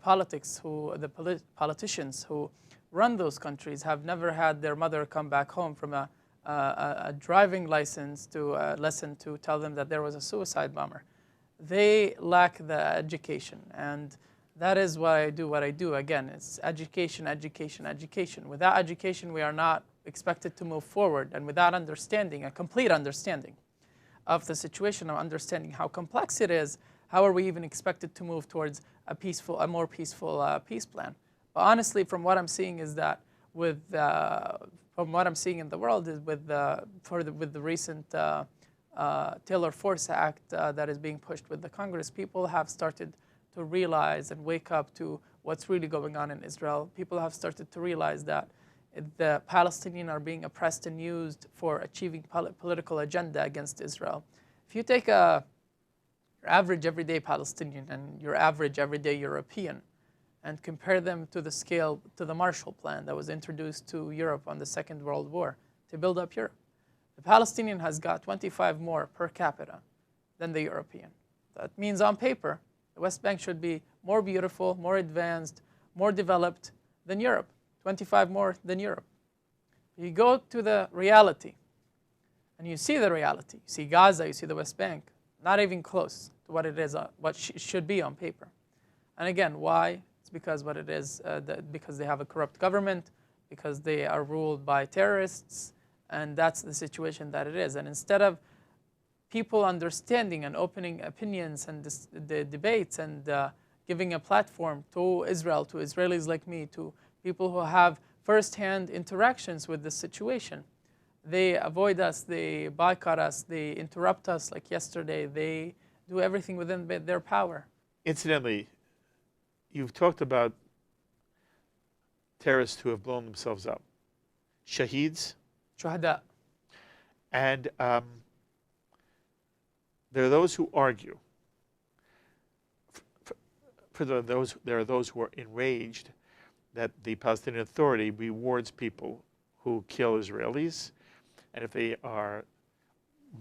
politicians who run those countries have never had their mother come back home from a driving license to a lesson to tell them that there was a suicide bomber. They lack the education, and that is why I do what I do. Again, it's education, education, education. Without education, we are not expected to move forward, and without understanding, a complete understanding of the situation, of understanding how complex it is, how are we even expected to move towards a more peaceful peace plan? But honestly, from what I'm seeing is that from what I'm seeing in the world is with the recent Taylor Force Act that is being pushed with the Congress, people have started to realize and wake up to what's really going on in Israel. People have started to realize that the Palestinians are being oppressed and used for achieving political agenda against Israel. If you take your average everyday Palestinian and your average everyday European and compare them to the scale, to the Marshall Plan that was introduced to Europe on the Second World War to build up Europe, the Palestinian has got 25 more per capita than the European. That means on paper, the West Bank should be more beautiful, more advanced, more developed than Europe, 25 more than Europe. You go to the reality, and you see the reality. You see Gaza, you see the West Bank, not even close to what it is, what should be on paper. And again, why? It's because what it is, because they have a corrupt government, because they are ruled by terrorists, and that's the situation that it is. And instead of people understanding and opening opinions and the debates and giving a platform to Israel, to Israelis like me, to people who have first-hand interactions with this situation, they avoid us, they boycott us, they interrupt us like yesterday, they do everything within their power. Incidentally, you've talked about terrorists who have blown themselves up, shaheeds, Shuhada. and there are those who argue. There are those who are enraged that the Palestinian Authority rewards people who kill Israelis, and if they are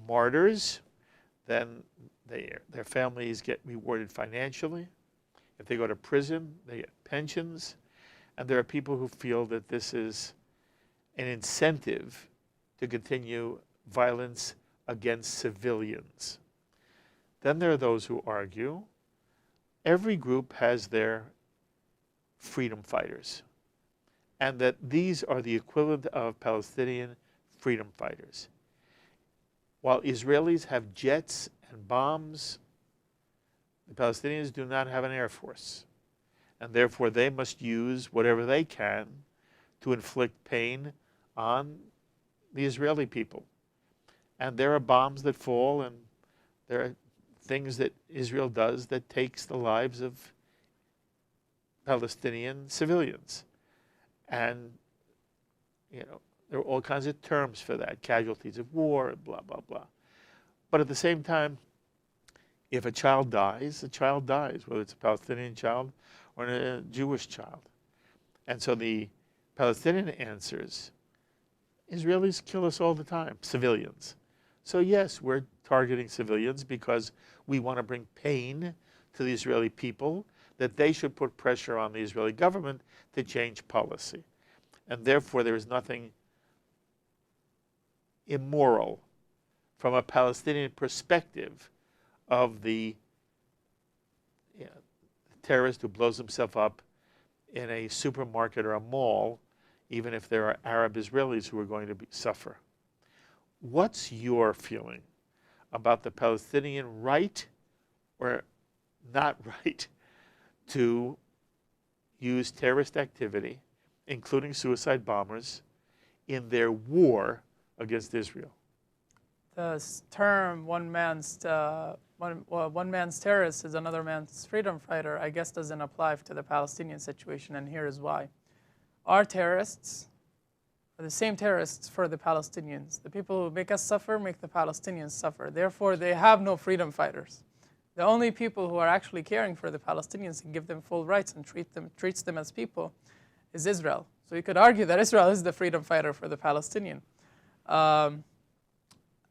martyrs, then their families get rewarded financially. If they go to prison, they get pensions. And there are people who feel that this is an incentive to continue violence against civilians. Then there are those who argue every group has their freedom fighters, and that these are the equivalent of Palestinian freedom fighters. While Israelis have jets and bombs, the Palestinians do not have an air force, and therefore they must use whatever they can to inflict pain on the Israeli people. And there are bombs that fall, and there are things that Israel does that takes the lives of Palestinian civilians. And, you know, there are all kinds of terms for that, casualties of war, blah, blah, blah. But at the same time, if a child dies, whether it's a Palestinian child or a Jewish child. And so the Palestinian answers, Israelis kill us all the time, civilians. So yes, we're targeting civilians because we want to bring pain to the Israeli people, that they should put pressure on the Israeli government to change policy. And therefore, there is nothing immoral from a Palestinian perspective of the terrorist who blows himself up in a supermarket or a mall, even if there are Arab Israelis who are going to suffer. What's your feeling about the Palestinian right or not right to use terrorist activity, including suicide bombers, in their war against Israel? The term one man's terrorist is another man's freedom fighter, I guess, doesn't apply to the Palestinian situation, and here is why. Our terrorists are the same terrorists for the Palestinians. The people who make us suffer make the Palestinians suffer. Therefore, they have no freedom fighters. The only people who are actually caring for the Palestinians and give them full rights and treats them as people is Israel. So you could argue that Israel is the freedom fighter for the Palestinian.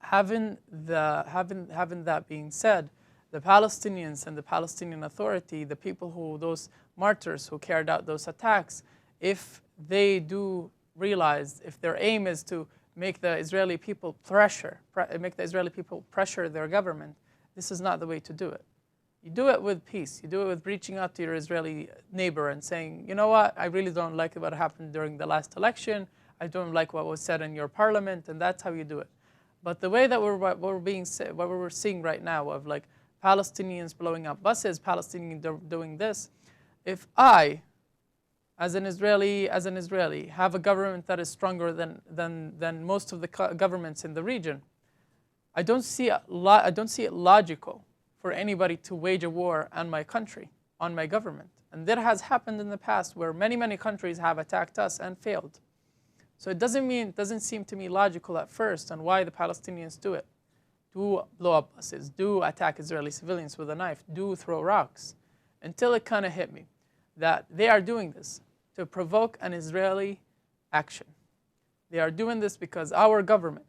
Having that being said, the Palestinians and the Palestinian Authority, the people who, those martyrs who carried out those attacks, if they do realize, if their aim is to make the Israeli people pressure their government, this is not the way to do it. You do it with peace. You do it with reaching out to your Israeli neighbor and saying, you know what, I really don't like what happened during the last election. I don't like what was said in your parliament, and that's how you do it. But the way that what we're seeing right now of like Palestinians blowing up buses, Palestinians doing this, if I, as an Israeli, have a government that is stronger than most of the governments in the region, I don't see it logical for anybody to wage a war on my country, on my government. And that has happened in the past where many countries have attacked us and failed. So it doesn't seem to me logical at first on why the Palestinians do it. Do blow up buses, do attack Israeli civilians with a knife, do throw rocks, until it kind of hit me that they are doing this to provoke an Israeli action. They are doing this because our government,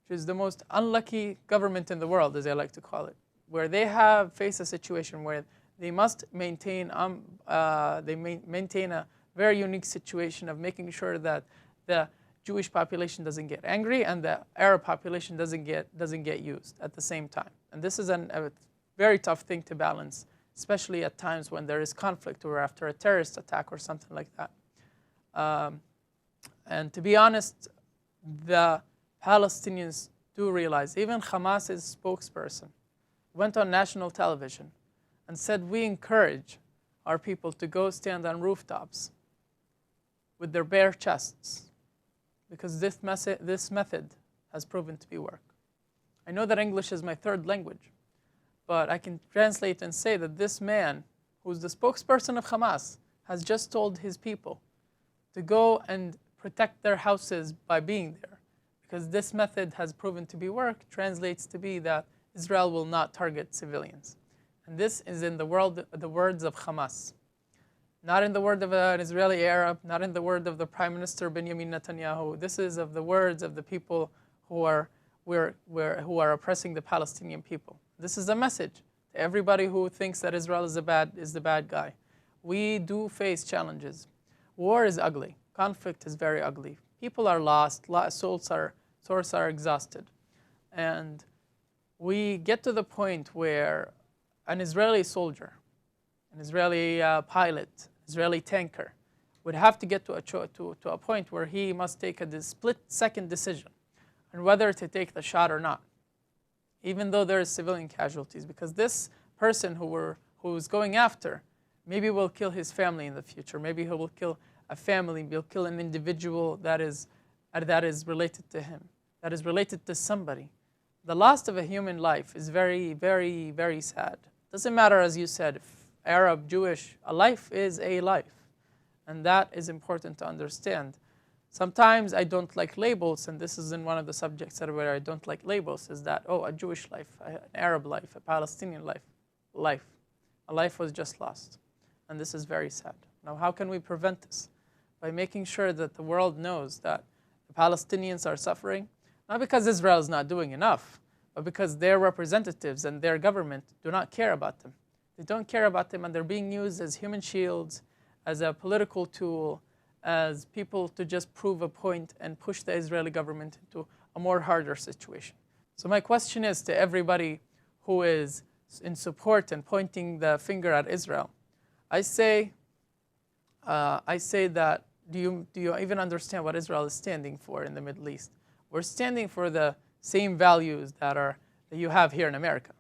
which is the most unlucky government in the world, as I like to call it, where they have faced a situation where they must maintain a very unique situation of making sure that the Jewish population doesn't get angry and the Arab population doesn't get used at the same time. And this is a very tough thing to balance, especially at times when there is conflict or after a terrorist attack or something like that. And to be honest, the Palestinians do realize, even Hamas's spokesperson went on national television and said, we encourage our people to go stand on rooftops with their bare chests because this method has proven to be work. I know that English is my third language, but I can translate and say that this man, who's the spokesperson of Hamas, has just told his people to go and protect their houses by being there, because this method has proven to be work, translates to be that Israel will not target civilians. And this is in the words of Hamas. Not in the word of an Israeli Arab, not in the word of the Prime Minister Benjamin Netanyahu. This is of the words of the people who are oppressing the Palestinian people. This is a message to everybody who thinks that Israel is the bad guy. We do face challenges. War is ugly. Conflict is very ugly. People are lost. Souls are exhausted. And we get to the point where an Israeli soldier, an Israeli pilot, Israeli tanker, would have to get to a point where he must take a split-second decision on whether to take the shot or not, even though there is civilian casualties, because this person who's going after maybe will kill his family in the future. Maybe he will kill a family, he'll kill an individual that is related to him, that is related to somebody. The loss of a human life is very, very, very sad. Doesn't matter, as you said, if Arab, Jewish, a life is a life. And that is important to understand. Sometimes I don't like labels, and this is in one of the subjects where I don't like labels, is that, oh, a Jewish life, an Arab life, a Palestinian life. A life was just lost. And this is very sad. Now, how can we prevent this? By making sure that the world knows that the Palestinians are suffering, not because Israel is not doing enough, but because their representatives and their government do not care about them. They don't care about them, and they're being used as human shields, as a political tool, as people to just prove a point and push the Israeli government into a more harder situation. So my question is to everybody who is in support and pointing the finger at Israel. I say that do you even understand what Israel is standing for in the Middle East? We're standing for the same values that you have here in America.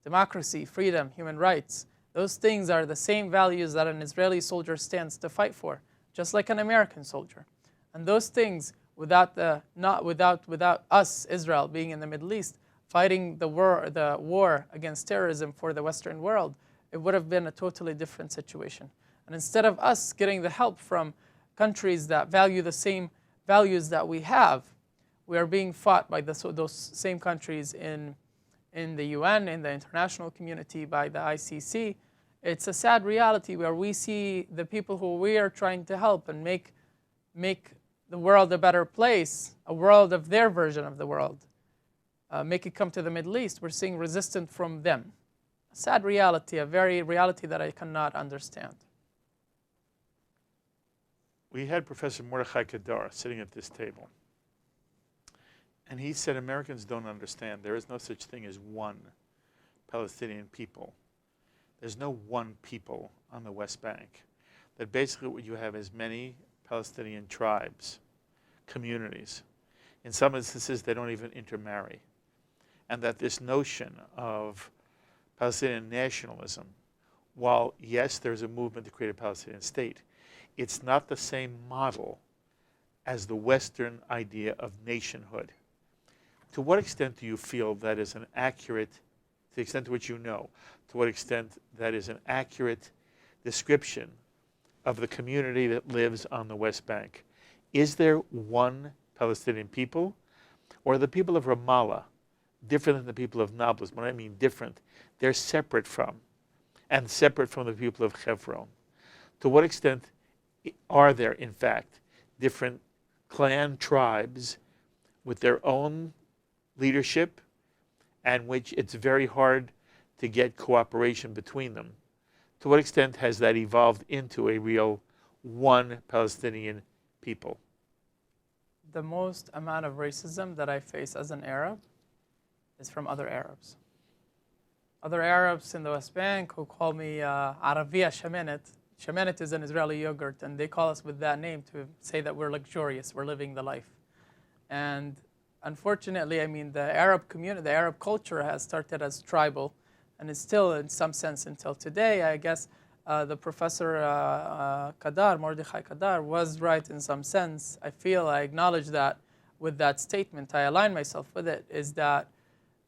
Democracy, freedom, human rights. Those things are the same values that an Israeli soldier stands to fight for, just like an American soldier. And those things, without us, Israel, being in the Middle East, fighting the war against terrorism for the Western world, it would have been a totally different situation. And instead of us getting the help from countries that value the same values that we have, we are being fought by those same countries in the UN, in the international community, by the ICC. It's a sad reality where we see the people who we are trying to help and make the world a better place, a world of their version of the world, make it come to the Middle East. We're seeing resistance from them. A sad reality, a very reality that I cannot understand. We had Professor Mordechai Kadar sitting at this table. And he said Americans don't understand. There is no such thing as one Palestinian people. There's no one people on the West Bank. That basically what you have is many Palestinian tribes, communities. In some instances, they don't even intermarry. And that this notion of Palestinian nationalism, while yes, there's a movement to create a Palestinian state, it's not the same model as the Western idea of nationhood. To what extent do you feel that is an accurate, to the extent to which you know, to what extent that is an accurate description of the community that lives on the West Bank? Is there one Palestinian people, or are the people of Ramallah different than the people of Nablus? When I mean different, they're separate from, and separate from the people of Hebron. To what extent are there, in fact, different clan tribes with their own leadership, and which it's very hard to get cooperation between them? To what extent has that evolved into a real one Palestinian people? The most amount of racism that I face as an Arab is from other Arabs. Other Arabs in the West Bank who call me Arabiya Shamenet. Shamenet is an Israeli yogurt, and they call us with that name to say that we're luxurious, we're living the life. And unfortunately, I mean, the Arab community, the Arab culture has started as tribal, and is still, in some sense, until today. I guess the Professor Mordechai Kadar, was right in some sense. I acknowledge that with that statement. I align myself with it, is that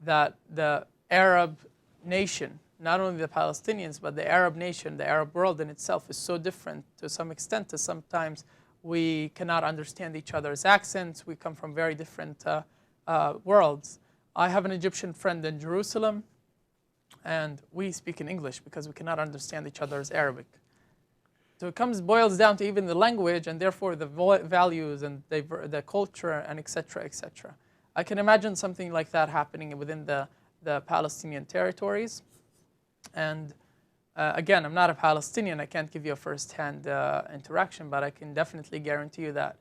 the Arab nation, not only the Palestinians, but the Arab nation, the Arab world in itself is so different to some extent that sometimes we cannot understand each other's accents. We come from very different worlds. I have an Egyptian friend in Jerusalem, and we speak in English because we cannot understand each other's Arabic. So it boils down to even the language, and therefore the values and the culture, and et cetera, et cetera. I can imagine something like that happening within the Palestinian territories. And again, I'm not a Palestinian. I can't give you a first-hand interaction, but I can definitely guarantee you that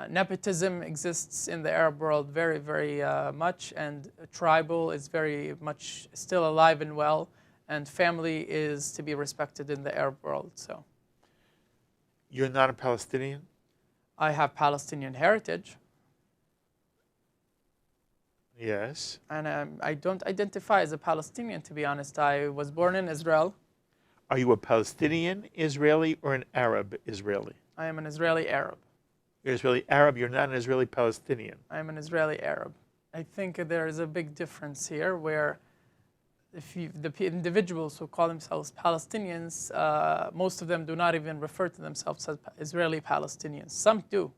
nepotism exists in the Arab world very, very much, and tribal is very much still alive and well, and family is to be respected in the Arab world. So, you're not a Palestinian? I have Palestinian heritage. Yes. And I don't identify as a Palestinian, to be honest. I was born in Israel. Are you a Palestinian Israeli or an Arab Israeli? I am an Israeli Arab. You're Israeli Arab, you're not an Israeli Palestinian. I am an Israeli Arab. I think there is a big difference here where the individuals who call themselves Palestinians, most of them do not even refer to themselves as Israeli Palestinians. Some do,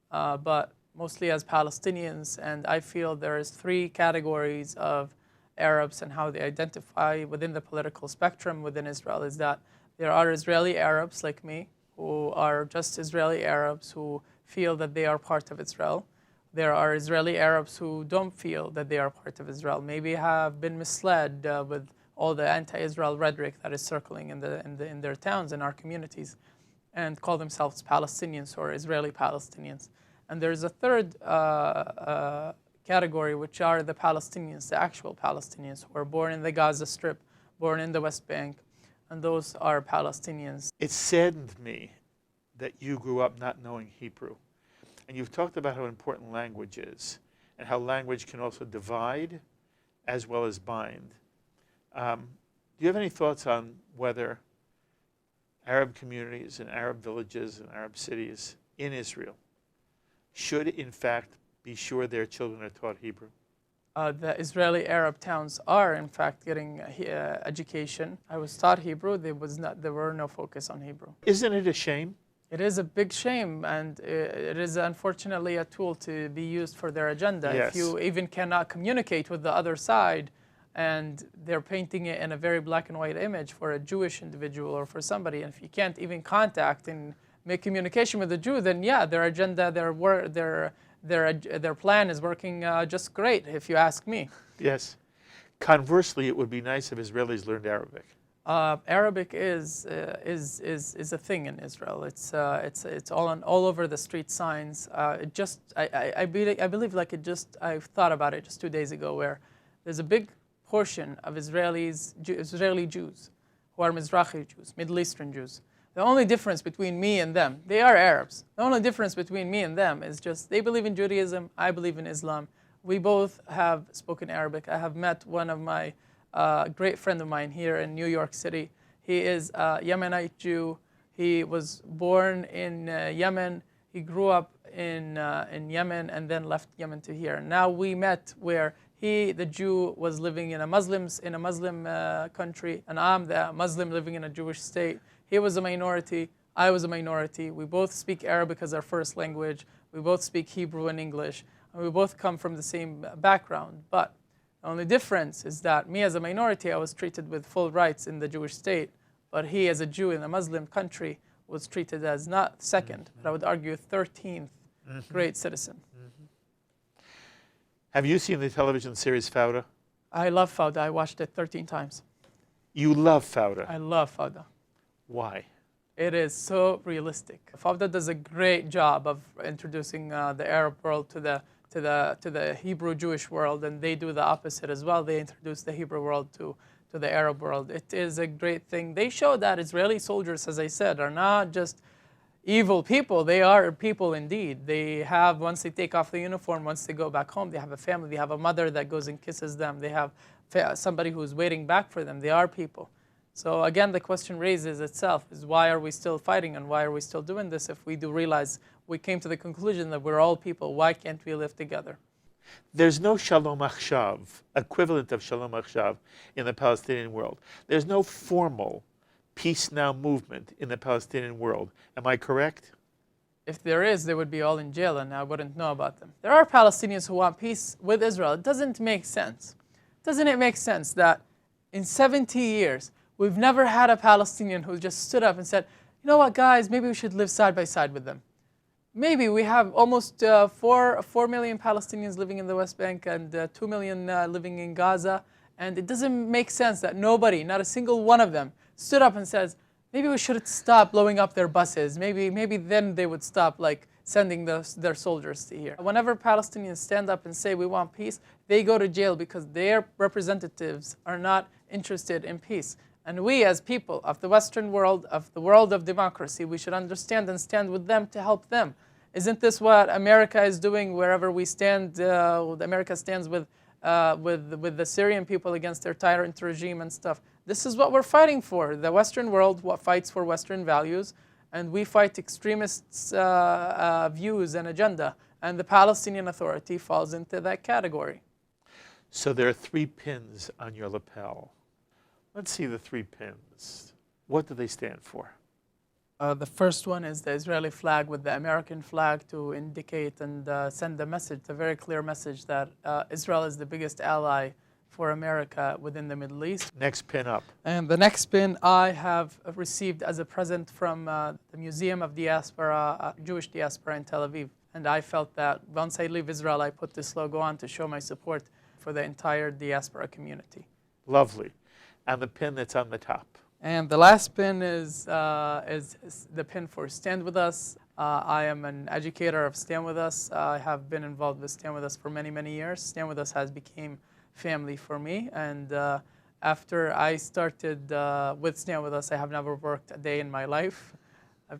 but mostly as Palestinians. And I feel there is 3 categories of Arabs and how they identify within the political spectrum within Israel. Is that there are Israeli Arabs like me who are just Israeli Arabs who feel that they are part of Israel. There are Israeli Arabs who don't feel that they are part of Israel, maybe have been misled with all the anti-Israel rhetoric that is circling in their towns, in our communities. and call themselves Palestinians or Israeli Palestinians. And there's a third category, which are the Palestinians, the actual Palestinians, who are born in the Gaza Strip, born in the West Bank, and those are Palestinians. It saddened me that you grew up not knowing Hebrew. And you've talked about how important language is, and how language can also divide as well as bind. Do you have any thoughts on whether Arab communities and Arab villages and Arab cities in Israel should, in fact, be sure their children are taught Hebrew? The Israeli Arab towns are, in fact, getting education. I was taught Hebrew. There were no focus on Hebrew. Isn't it a shame? It is a big shame, and it is unfortunately a tool to be used for their agenda. Yes. If you even cannot communicate with the other side, and they're painting it in a very black and white image for a Jewish individual or for somebody, and if you can't even contact and make communication with the Jew, then yeah, their agenda, their plan is working just great, if you ask me. Yes. Conversely, it would be nice if Israelis learned Arabic. Arabic is a thing in Israel. It's all over the street signs. I believe like I thought about it just 2 days ago, where there's a big portion of Israeli Jews who are Mizrahi Jews, Middle Eastern Jews. The only difference between me and them, they are Arabs. The only difference between me and them is just they believe in Judaism, I believe in Islam. We both have spoken Arabic. I have met one of my great friend of mine here in New York City. He is a Yemenite Jew. He was born in Yemen. He grew up in Yemen and then left Yemen to here. Now we met where he, the Jew, was living in a Muslim country, and I'm the Muslim living in a Jewish state. He was a minority. I was a minority. We both speak Arabic as our first language. We both speak Hebrew and English. And we both come from the same background. But the only difference is that me as a minority, I was treated with full rights in the Jewish state, but he as a Jew in a Muslim country was treated as not second, but I would argue 13th grade citizen. Have you seen the television series Fauda? I love Fauda. I watched it 13 times. You love Fauda. I love Fauda. Why? It is so realistic. Fauda does a great job of introducing the Arab world to the Hebrew Jewish world, and they do the opposite as well. They introduce the Hebrew world to the Arab world. It is a great thing. They show that Israeli soldiers, as I said, are not just evil people. They are people indeed. They have, once they take off the uniform, once they go back home, they have a family. They have a mother that goes and kisses them. They have somebody who's waiting back for them. They are people. So again, the question raises itself is why are we still fighting and why are we still doing this if we do realize we came to the conclusion that we're all people? Why can't we live together? There's no Shalom Achshav, equivalent of Shalom Achshav in the Palestinian world. There's no formal Peace Now movement in the Palestinian world. Am I correct? If there is, they would be all in jail and I wouldn't know about them. There are Palestinians who want peace with Israel. It doesn't make sense. Doesn't it make sense that in 70 years, we've never had a Palestinian who just stood up and said, you know what, guys, maybe we should live side by side with them. Maybe we have almost 4 million Palestinians living in the West Bank and 2 million living in Gaza. And it doesn't make sense that nobody, not a single one of them, stood up and says, maybe we should stop blowing up their buses. Maybe then they would stop like sending their soldiers to here. Whenever Palestinians stand up and say we want peace, they go to jail because their representatives are not interested in peace. And we as people of the Western world, of the world of democracy, we should understand and stand with them to help them. Isn't this what America is doing wherever we stand? America stands with the Syrian people against their tyrant regime and stuff. This is what we're fighting for. The Western world fights for Western values, and we fight extremists' views and agenda. And the Palestinian Authority falls into that category. So there are 3 pins on your lapel. Let's see the 3 pins. What do they stand for? The first one is the Israeli flag with the American flag to indicate and send a message, a very clear message that Israel is the biggest ally for America within the Middle East. Next pin up. And the next pin I have received as a present from the Museum of Diaspora, Jewish Diaspora in Tel Aviv. And I felt that once I leave Israel, I put this logo on to show my support for the entire diaspora community. Lovely. And the pin that's on the top. And the last pin is the pin for Stand With Us. I am an educator of Stand With Us. I have been involved with Stand With Us for many, many years. Stand With Us has become family for me. And after I started with Stand With Us, I have never worked a day in my life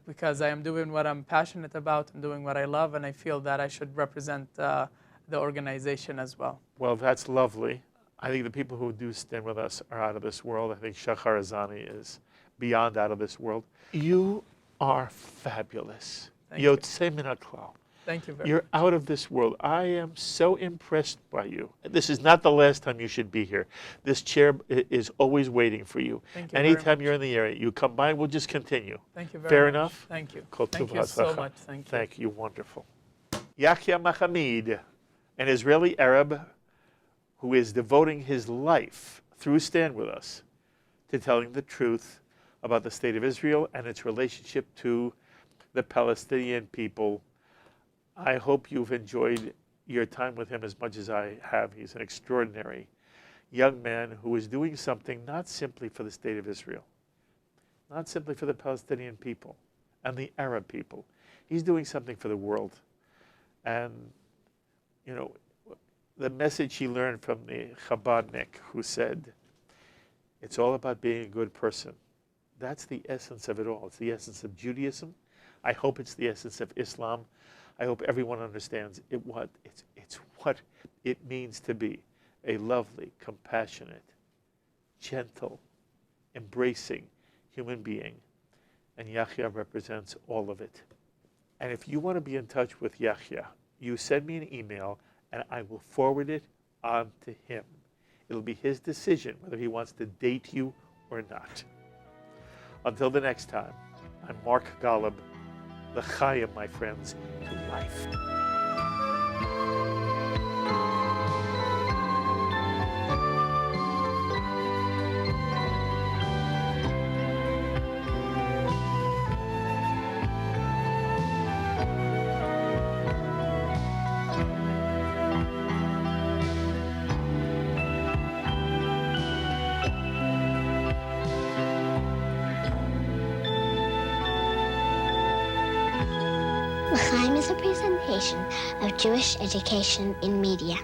because I am doing what I'm passionate about and doing what I love, and I feel that I should represent the organization as well. Well, that's lovely. I think the people who do Stand With Us are out of this world. I think Shachar Azani is beyond out of this world. You are fabulous. Yotzei min haklal. Thank you very much. You're out of this world. I am so impressed by you. This is not the last time you should be here. This chair is always waiting for you. Thank you Anytime you're in the area, you come by, we'll just continue. Thank you very Fair much. enough? Thank you. Kol Thank tov you so hatzlacha. much. Thank you. Thank you. Wonderful. Yahya Mahamid, an Israeli Arab who is devoting his life through Stand With Us to telling the truth about the state of Israel and its relationship to the Palestinian people. I hope you've enjoyed your time with him as much as I have. He's an extraordinary young man who is doing something not simply for the state of Israel, not simply for the Palestinian people and the Arab people. He's doing something for the world. And, you know, the message he learned from the Chabadnik who said, it's all about being a good person. That's the essence of it all. It's the essence of Judaism. I hope it's the essence of Islam. I hope everyone understands it's what it means to be a lovely, compassionate, gentle, embracing human being. And Yahya represents all of it. And if you want to be in touch with Yahya, you send me an email and I will forward it on to him. It'll be his decision whether he wants to date you or not. Until the next time, I'm Mark Golub. L'chaim, my friends, to life. el-Fahm is a presentation of Jewish education in media.